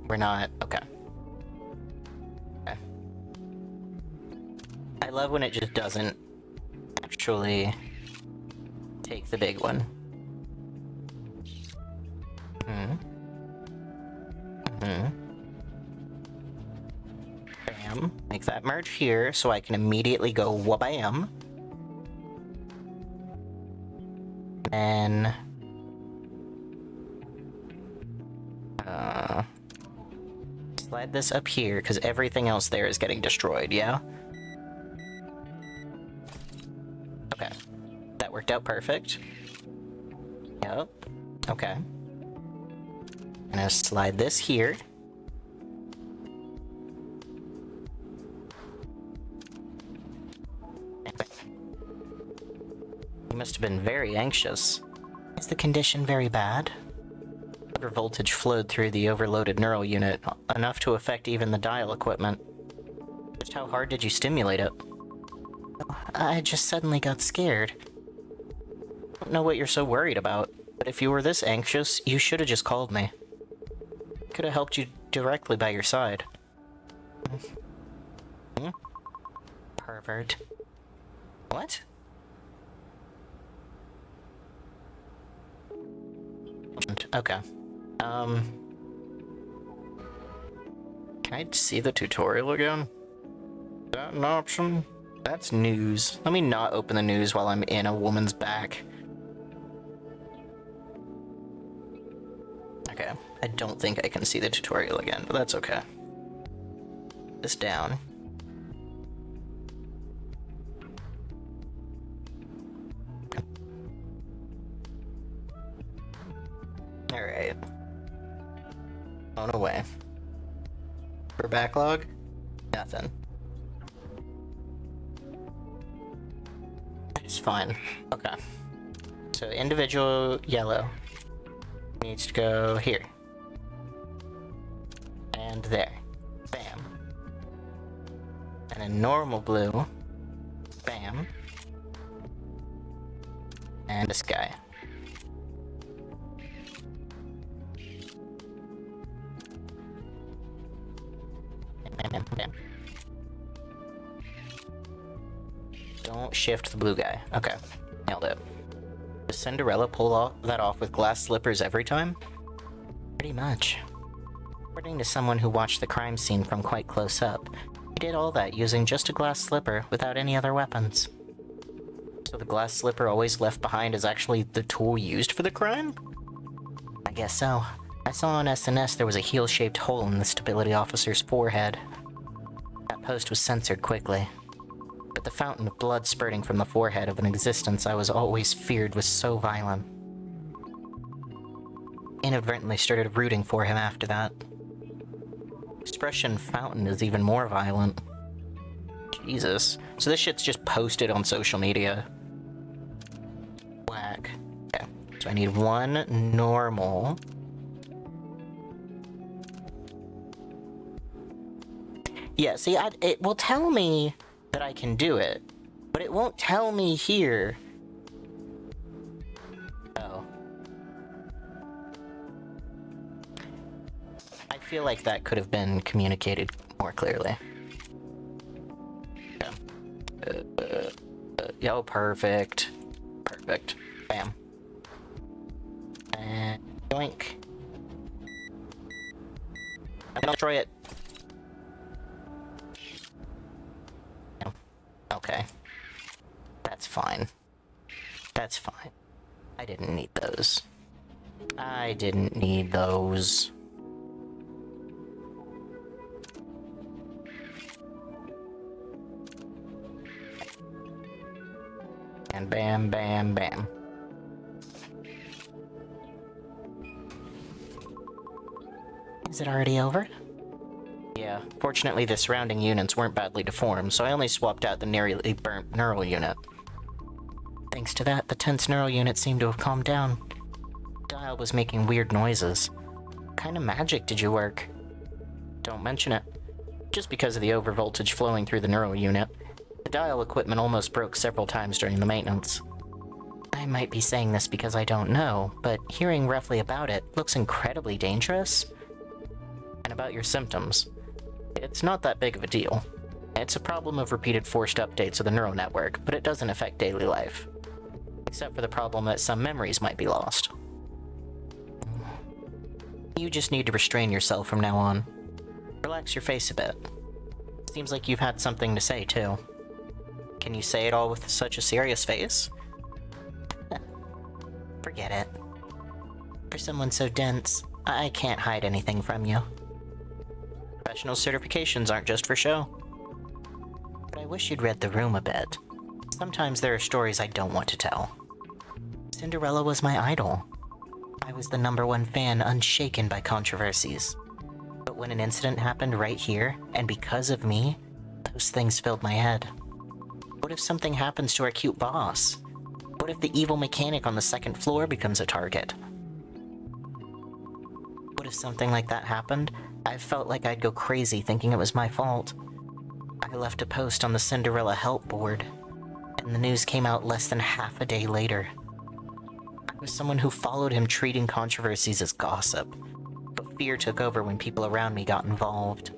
S1: We're not, okay. Okay. I love when it just doesn't actually take the big one. Bam. Make that merge here so I can immediately go wabam. And slide this up here because everything else there is getting destroyed, yeah? Okay. That worked out perfect. Yep. Okay. I'm gonna slide this here. You must have been very anxious. Is the condition very bad? Over voltage flowed through the overloaded neural unit, enough to affect even the dial equipment. Just how hard did you stimulate it? I just suddenly got scared. I don't know what you're so worried about, but if you were this anxious, you should have just called me. Could have helped you directly by your side. Pervert. What? Okay. Can I see the tutorial again? Is that an option? That's news. Let me not open the news while I'm in a woman's back. Okay. I don't think I can see the tutorial again, but that's okay. This down. Alright. On away. For backlog? Nothing. It's fine. Okay. So individual yellow needs to go here. And there. Bam. And a normal blue. Bam. And a sky. Bam. Don't shift the blue guy. Okay, nailed it. Does Cinderella pull that off with glass slippers every time? Pretty much. According to someone who watched the crime scene from quite close up, he did all that using just a glass slipper without any other weapons. So the glass slipper always left behind is actually the tool used for the crime? I guess so. I saw on SNS there was a heel-shaped hole in the stability officer's forehead. That post was censored quickly. But the fountain of blood spurting from the forehead of an existence I was always feared was so violent. Inadvertently started rooting for him after that. Expression fountain is even more violent. Jesus. So this shit's just posted on social media. Whack. Okay. So I need one normal. Yeah, see, it will tell me that I can do it, but it won't tell me here. Oh. I feel like that could have been communicated more clearly. Okay. Yo, perfect. Perfect. Bam. And yoink. I'm gonna destroy it. Okay. That's fine. That's fine. I didn't need those. I didn't need those. And bam, bam, bam. Is it already over? Yeah, fortunately the surrounding units weren't badly deformed, so I only swapped out the nearly burnt neural unit. Thanks to that, the tense neural unit seemed to have calmed down. Dial was making weird noises. What kind of magic did you work? Don't mention it. Just because of the overvoltage flowing through the neural unit, the dial equipment almost broke several times during the maintenance. I might be saying this because I don't know, but hearing roughly about it looks incredibly dangerous. And about your symptoms. It's not that big of a deal. It's a problem of repeated forced updates of the neural network, but it doesn't affect daily life. Except for the problem that some memories might be lost. You just need to restrain yourself from now on. Relax your face a bit. Seems like you've had something to say, too. Can you say it all with such a serious face? Forget it. For someone so dense, I can't hide anything from you. Professional certifications aren't just for show. But I wish you'd read the room a bit. Sometimes there are stories I don't want to tell. Cinderella was my idol. I was the #1 fan, unshaken by controversies. But when an incident happened right here, and because of me, those things filled my head. What if something happens to our cute boss? What if the evil mechanic on the 2nd floor becomes a target? What if something like that happened? I felt like I'd go crazy thinking it was my fault. I left a post on the Cinderella help board, and the news came out less than half a day later. I was someone who followed him, treating controversies as gossip, but fear took over when people around me got involved.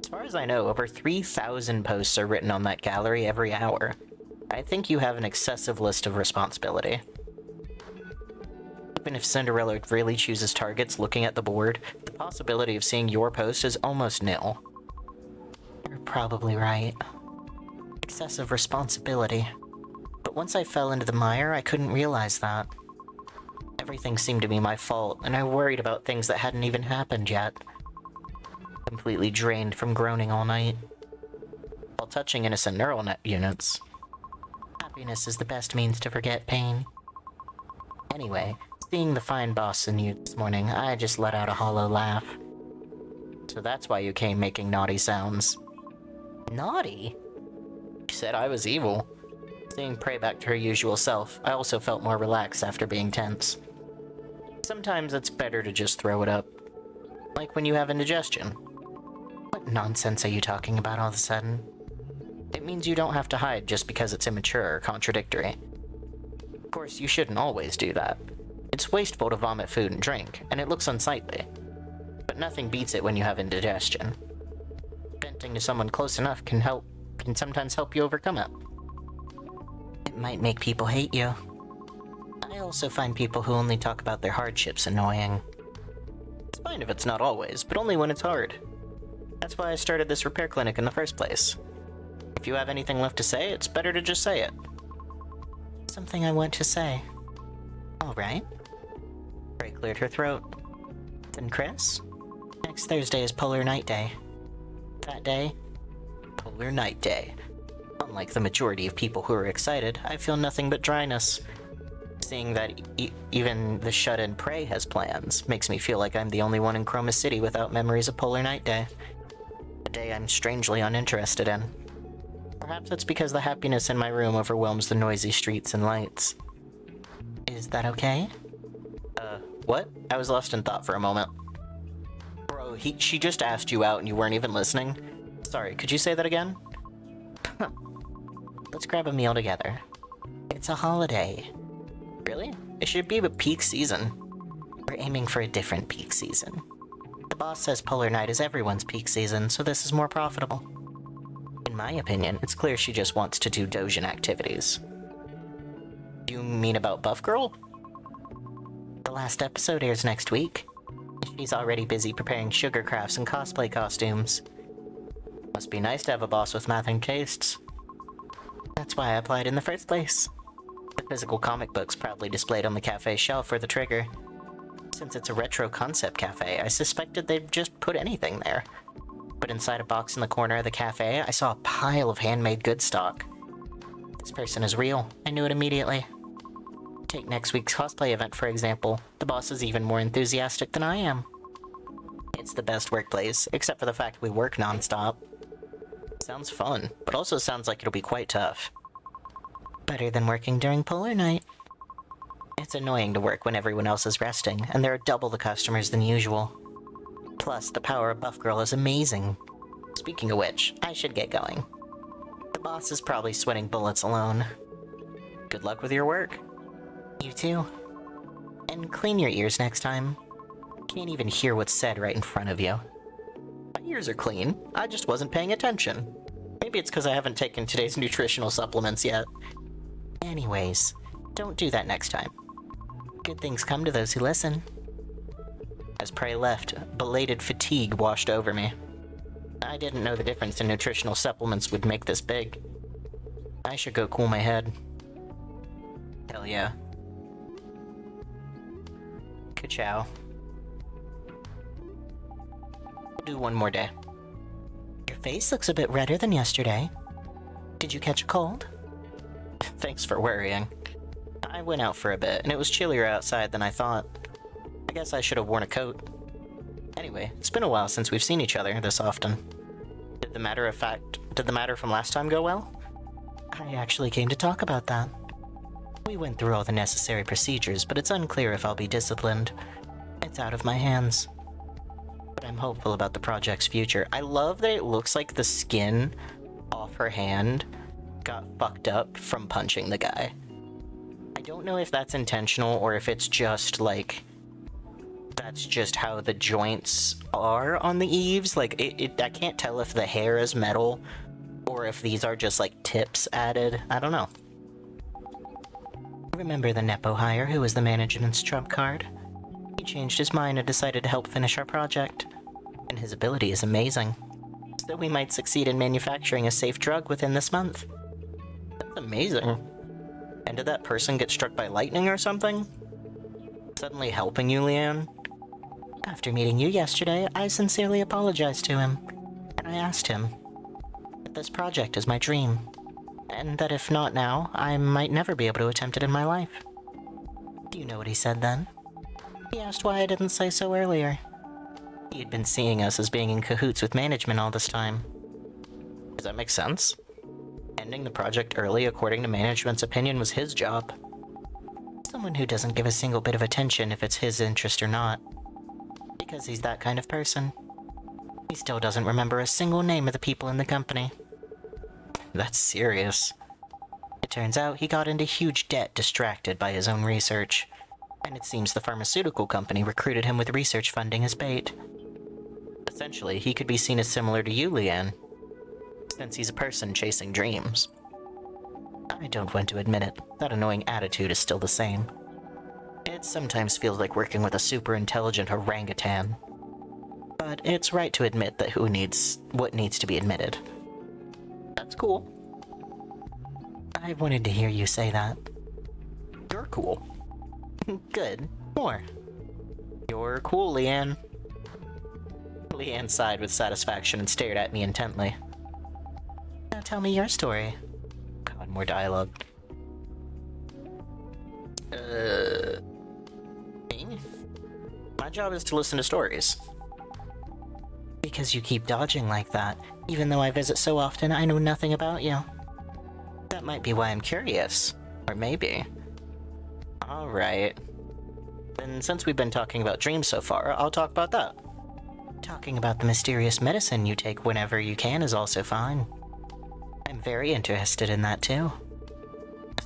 S1: As far as I know, over 3,000 posts are written on that gallery every hour. I think you have an excessive list of responsibility. Even if Cinderella really chooses targets looking at the board, the possibility of seeing your post is almost nil. You're probably right. Excessive responsibility. But once I fell into the mire, I couldn't realize that. Everything seemed to be my fault, and I worried about things that hadn't even happened yet. Completely drained from groaning all night, while touching innocent neural net units. Happiness is the best means to forget pain. Anyway, seeing the fine boss in you this morning, I just let out a hollow laugh. So that's why you came making naughty sounds. Naughty? You said I was evil. Seeing Prey back to her usual self, I also felt more relaxed after being tense. Sometimes it's better to just throw it up. Like when you have indigestion. What nonsense are you talking about all of a sudden? It means you don't have to hide just because it's immature or contradictory. Of course, you shouldn't always do that. It's wasteful to vomit food and drink, and it looks unsightly. But nothing beats it when you have indigestion. Venting to someone close enough can sometimes help you overcome it. It might make people hate you. I also find people who only talk about their hardships annoying. It's fine if it's not always, but only when it's hard. That's why I started this repair clinic in the first place. If you have anything left to say, it's better to just say it. Something I want to say. Alright. Ray cleared her throat. Then Chris? Next Thursday is Polar Night Day. That day? Polar Night Day. Unlike the majority of people who are excited, I feel nothing but dryness. Seeing that even the shut-in Prey has plans makes me feel like I'm the only one in Chroma City without memories of Polar Night Day. A day I'm strangely uninterested in. Perhaps it's because the happiness in my room overwhelms the noisy streets and lights. Is that okay? What? I was lost in thought for a moment. Bro, she just asked you out and you weren't even listening? Sorry, could you say that again? Let's grab a meal together. It's a holiday. Really? It should be a peak season. We're aiming for a different peak season. The boss says Polar Night is everyone's peak season, so this is more profitable. In my opinion, it's clear she just wants to do Dojin activities. You mean about Buff Girl? The last episode airs next week. She's already busy preparing sugar crafts and cosplay costumes. Must be nice to have a boss with matching tastes. That's why I applied in the first place. The physical comic books proudly displayed on the cafe shelf are the trigger. Since it's a retro concept cafe, I suspected they'd just put anything there. But inside a box in the corner of the cafe, I saw a pile of handmade good stock. This person is real. I knew it immediately. Take next week's cosplay event, for example. The boss is even more enthusiastic than I am. It's the best workplace, except for the fact we work non-stop. Sounds fun, but also sounds like it'll be quite tough. Better than working during Polar Night. It's annoying to work when everyone else is resting, and there are double the customers than usual. Plus, the power of Buff Girl is amazing. Speaking of which, I should get going. The boss is probably sweating bullets alone. Good luck with your work. You too. And clean your ears next time. Can't even hear what's said right in front of you. My ears are clean. I just wasn't paying attention. Maybe it's because I haven't taken today's nutritional supplements yet. Anyways, don't do that next time. Good things come to those who listen. As Prey left, belated fatigue washed over me. I didn't know the difference in nutritional supplements would make this big. I should go cool my head. Hell yeah. Ka-chow. We'll do one more day. Your face looks a bit redder than yesterday. Did you catch a cold? Thanks for worrying. I went out for a bit, and it was chillier outside than I thought. I guess I should have worn a coat. Anyway, it's been a while since we've seen each other this often. Did the matter from last time go well? I actually came to talk about that. We went through all the necessary procedures, but it's unclear if I'll be disciplined. It's out of my hands. But I'm hopeful about the project's future. I love that it looks like the skin off her hand got fucked up from punching the guy. I don't know if that's intentional or if it's just like that's just how the joints are on the eaves. Like I can't tell if the hair is metal or if these are just like tips added. I don't know. Remember the Nepo hire who was the management's trump card? He changed his mind and decided to help finish our project. And his ability is amazing. So we might succeed in manufacturing a safe drug within this month. That's amazing. And did that person get struck by lightning or something? Suddenly helping you, Leanne? After meeting you yesterday, I sincerely apologized to him. And I asked him that this project is my dream. And that if not now, I might never be able to attempt it in my life. Do you know what he said then? He asked why I didn't say so earlier. He had been seeing us as being in cahoots with management all this time. Does that make sense? Ending the project early according to management's opinion was his job. Someone who doesn't give a single bit of attention if it's his interest or not. Because he's that kind of person. He still doesn't remember a single name of the people in the company. That's serious. It turns out he got into huge debt distracted by his own research. And it seems the pharmaceutical company recruited him with research funding as bait. Essentially, he could be seen as similar to you, Leanne, since he's a person chasing dreams. I don't want to admit it, that annoying attitude is still the same. It sometimes feels like working with a super intelligent orangutan. But it's right to admit that what needs to be admitted. That's cool. I wanted to hear you say that. You're cool. Good. More. You're cool, Leanne. Leanne sighed with satisfaction and stared at me intently. Now tell me your story. God, more dialogue. Me? My job is to listen to stories. Because you keep dodging like that, even though I visit so often, I know nothing about you. That might be why I'm curious. Or maybe. Alright. Then since we've been talking about dreams so far, I'll talk about that. Talking about the mysterious medicine you take whenever you can is also fine. I'm very interested in that too.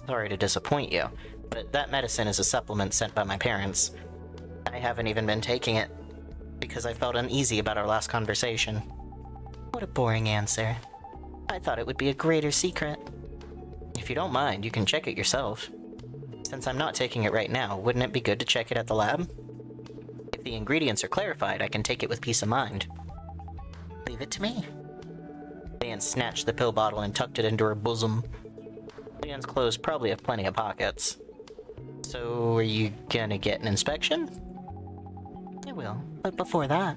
S1: Sorry to disappoint you, but that medicine is a supplement sent by my parents. I haven't even been taking it, because I felt uneasy about our last conversation. What a boring answer. I thought it would be a greater secret. If you don't mind, you can check it yourself. Since I'm not taking it right now, wouldn't it be good to check it at the lab? If the ingredients are clarified, I can take it with peace of mind. Leave it to me. Leanne snatched the pill bottle and tucked it into her bosom. Leanne's clothes probably have plenty of pockets. So, are you gonna get an inspection? I will, but before that,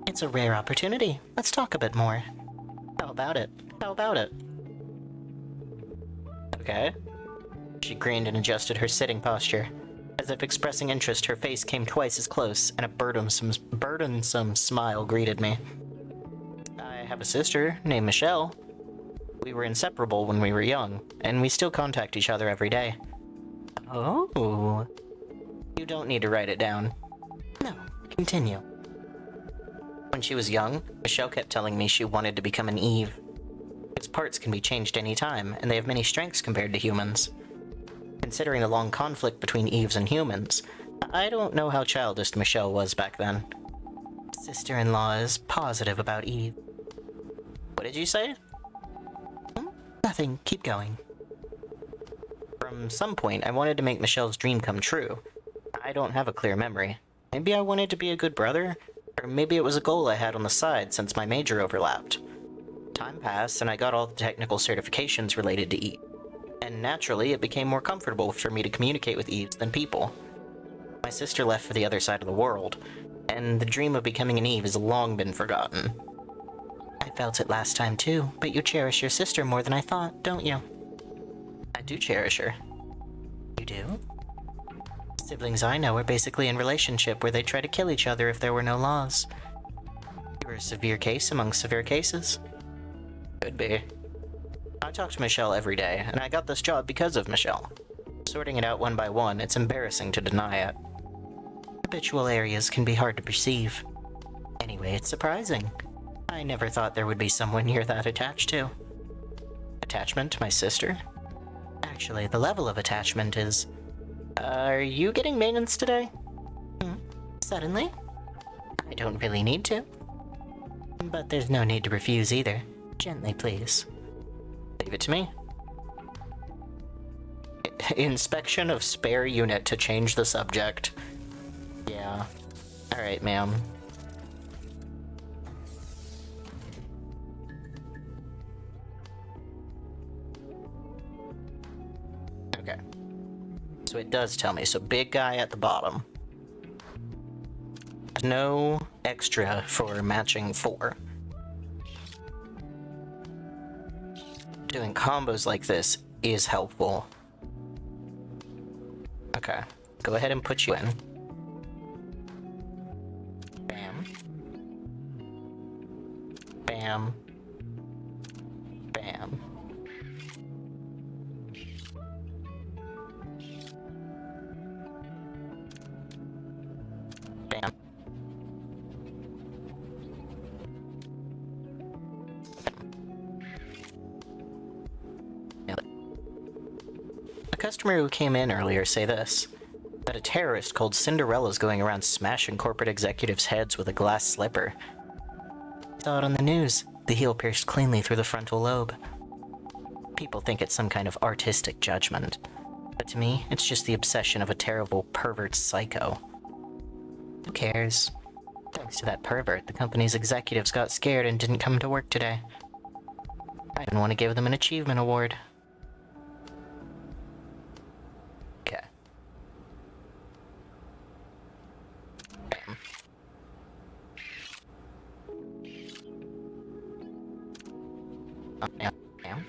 S1: it's a rare opportunity. Let's talk a bit more. How about it? How about it? Okay. She grinned and adjusted her sitting posture. As if expressing interest, her face came twice as close, and a burdensome smile greeted me. I have a sister named Michelle. We were inseparable when we were young, and we still contact each other every day. Oh. You don't need to write it down. No, continue. When she was young, Michelle kept telling me she wanted to become an Eve. Its parts can be changed any time, and they have many strengths compared to humans. Considering the long conflict between Eves and humans, I don't know how childish Michelle was back then. Sister-in-law is positive about Eve. What did you say? Nothing. Keep going. From some point, I wanted to make Michelle's dream come true. I don't have a clear memory. Maybe I wanted to be a good brother, or maybe it was a goal I had on the side since my major overlapped. Time passed, and I got all the technical certifications related to Eve. And naturally, it became more comfortable for me to communicate with Eves than people. My sister left for the other side of the world, and the dream of becoming an Eve has long been forgotten. I felt it last time too, but you cherish your sister more than I thought, don't you? I do cherish her. You do? Siblings I know are basically in a relationship where they try to kill each other if there were no laws. You're a severe case among severe cases. Could be. I talk to Michelle every day, and I got this job because of Michelle. Sorting it out one by one, it's embarrassing to deny it. Habitual areas can be hard to perceive. Anyway, it's surprising. I never thought there would be someone you're that attached to. Attachment to my sister? Actually, the level of attachment is... Are you getting maintenance today? Suddenly? I don't really need to. But there's no need to refuse either. Gently, please. Leave it to me. Inspection of spare unit to change the subject. Yeah. Alright, ma'am. Okay. So it does tell me. So big guy at the bottom. No extra for matching 4. Doing combos like this is helpful. Okay. Go ahead and put you in. Bam. Bam. Bam. Bam. A customer who came in earlier say this, that a terrorist called Cinderella's going around smashing corporate executives' heads with a glass slipper. Saw it on the news, the heel pierced cleanly through the frontal lobe. People think it's some kind of artistic judgment, but to me, it's just the obsession of a terrible pervert psycho. Who cares? Thanks to that pervert, the company's executives got scared and didn't come to work today. I even want to give them an achievement award. Okay. Bam. Bam.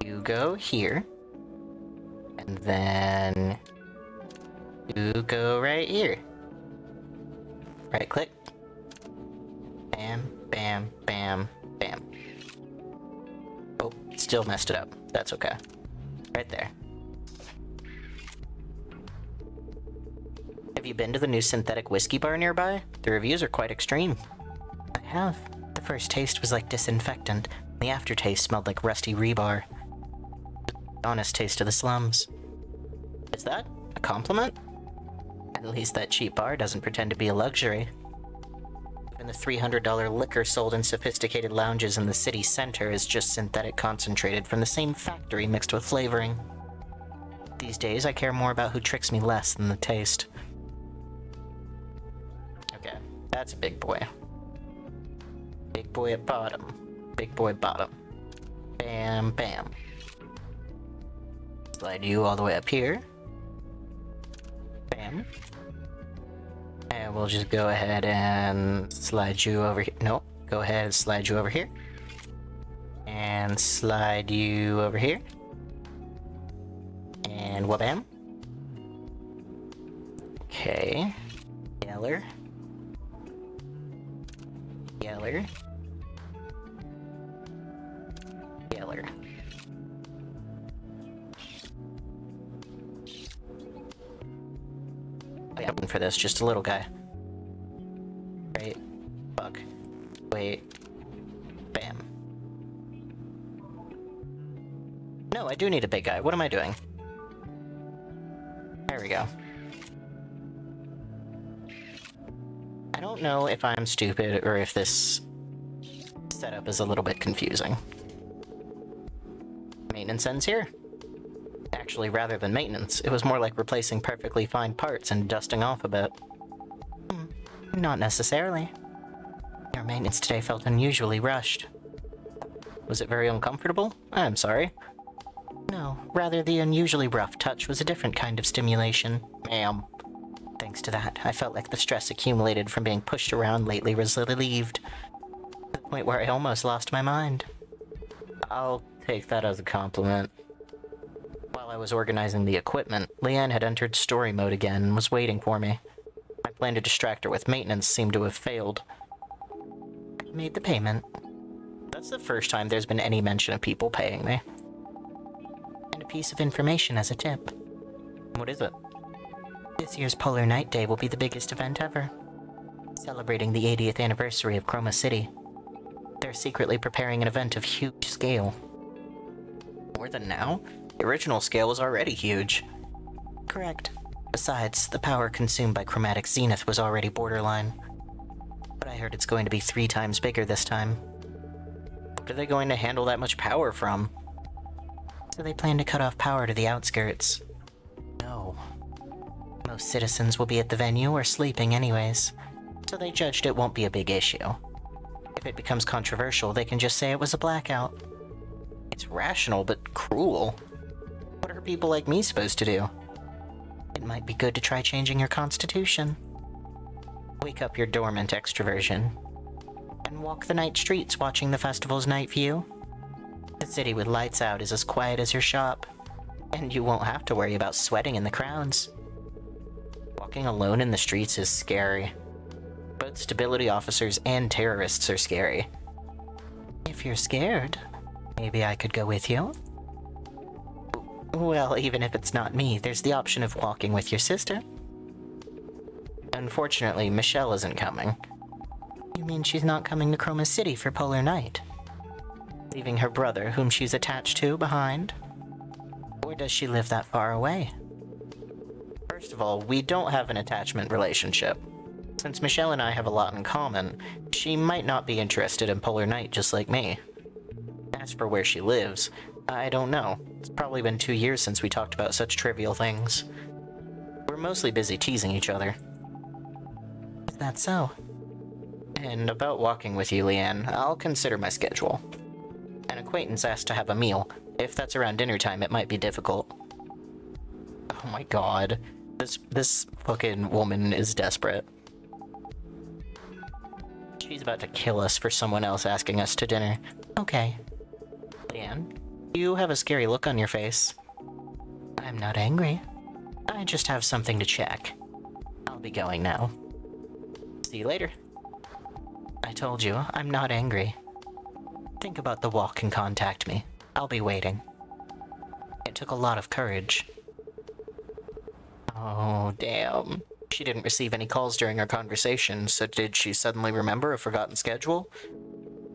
S1: You go here. And then... you go right here. Right click. Bam, bam, bam, bam. Oh, still messed it up. That's okay. Right there. Have you been to the new synthetic whiskey bar nearby? The reviews are quite extreme. I have. The first taste was like disinfectant. The aftertaste smelled like rusty rebar. Honest taste of the slums. Is that a compliment? At least that cheap bar doesn't pretend to be a luxury. Even the $300 liquor sold in sophisticated lounges in the city center is just synthetic concentrated from the same factory mixed with flavoring. These days, I care more about who tricks me less than the taste. Okay, that's a big boy. Big boy at bottom. Big boy bottom. Bam, bam. Slide you all the way up here. Bam. And we'll just go ahead and slide you over here. Nope. Go ahead and slide you over here. And slide you over here. And wha-bam. Okay. Yeller. Yeller. Yeller. For this, just a little guy. Right? Fuck. Wait. Bam. No, I do need a big guy. What am I doing? There we go. I don't know if I'm stupid or if this setup is a little bit confusing. Maintenance ends here. Actually, rather than maintenance, it was more like replacing perfectly fine parts and dusting off a bit. Not necessarily. Your maintenance today felt unusually rushed. Was it very uncomfortable? I'm sorry. No, rather the unusually rough touch was a different kind of stimulation. Ma'am. Thanks to that, I felt like the stress accumulated from being pushed around lately was relieved. To the point where I almost lost my mind. I'll take that as a compliment. While I was organizing the equipment, Leanne had entered story mode again and was waiting for me. My plan to distract her with maintenance seemed to have failed. I made the payment. That's the first time there's been any mention of people paying me. And a piece of information as a tip. What is it? This year's Polar Night Day will be the biggest event ever. Celebrating the 80th anniversary of Chroma City. They're secretly preparing an event of huge scale. More than now? The original scale was already huge. Correct. Besides, the power consumed by Chromatic Zenith was already borderline. But I heard it's going to be 3 times bigger this time. What are they going to handle that much power from? So they plan to cut off power to the outskirts. No. Most citizens will be at the venue or sleeping anyways, so they judged it won't be a big issue. If it becomes controversial, they can just say it was a blackout. It's rational, but cruel. What are people like me supposed to do? It might be good to try changing your constitution. Wake up your dormant extroversion. And walk the night streets watching the festival's night view. The city with lights out is as quiet as your shop, and you won't have to worry about sweating in the crowds. Walking alone in the streets is scary. Both stability officers and terrorists are scary. If you're scared, maybe I could go with you? Well, even if it's not me, there's the option of walking with your sister. Unfortunately, Michelle isn't coming. You mean she's not coming to Chroma City for Polar Night? Leaving her brother, whom she's attached to, behind? Or does she live that far away? First of all, we don't have an attachment relationship. Since Michelle and I have a lot in common, she might not be interested in Polar Night just like me. As for where she lives, I don't know. It's probably been 2 years since we talked about such trivial things. We're mostly busy teasing each other. Is that so? And about walking with you, Leanne, I'll consider my schedule. An acquaintance asked to have a meal. If that's around dinner time, it might be difficult. Oh my god. This fucking woman is desperate. She's about to kill us for someone else asking us to dinner. Okay. Leanne, you have a scary look on your face. I'm not angry. I just have something to check. I'll be going now. See you later. I told you, I'm not angry. Think about the walk and contact me. I'll be waiting. It took a lot of courage. Oh, damn. She didn't receive any calls during our conversation, so did she suddenly remember a forgotten schedule?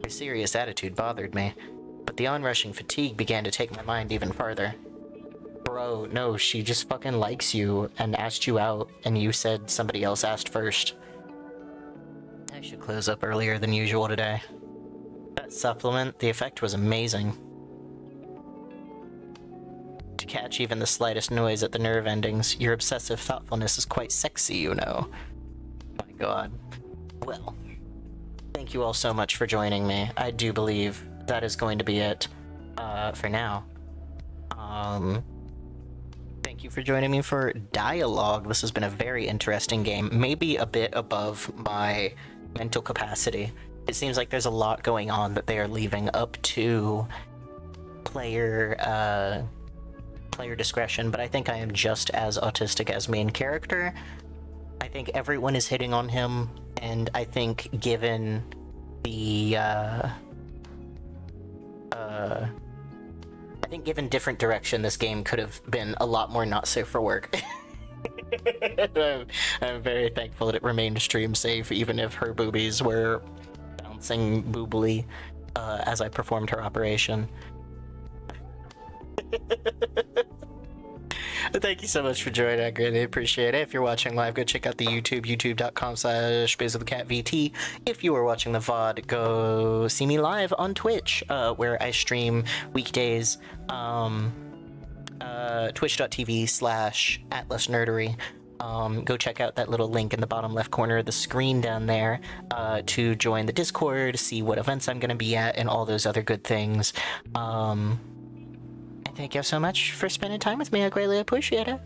S1: Her serious attitude bothered me, but the onrushing fatigue began to take my mind even farther. Bro, no, she just fucking likes you and asked you out, and you said somebody else asked first. I should close up earlier than usual today. That supplement, the effect was amazing. To catch even the slightest noise at the nerve endings, your obsessive thoughtfulness is quite sexy, you know. My god. Well, thank you all so much for joining me. I do believe that is going to be it, for now. Thank you for joining me for Dialogue. This has been a very interesting game, maybe a bit above my mental capacity. It seems like there's a lot going on that they are leaving up to player discretion, but I think I am just as autistic as main character. I think everyone is hitting on him, and I think given the given different direction, this game could have been a lot more not safe for work. I'm very thankful that it remained stream safe, even if her boobies were bouncing boobly as I performed her operation. Thank you so much for joining. I greatly appreciate it. If you're watching live, go check out the YouTube, youtube.com/Basil the Cat VT. If you are watching the VOD, go see me live on Twitch, where I stream weekdays twitch.tv/Atlasnerdery. Go check out that little link in the bottom left corner of the screen down there to join the Discord, see what events I'm going to be at, and all those other good things. And thank you so much for spending time with me. I greatly appreciate it.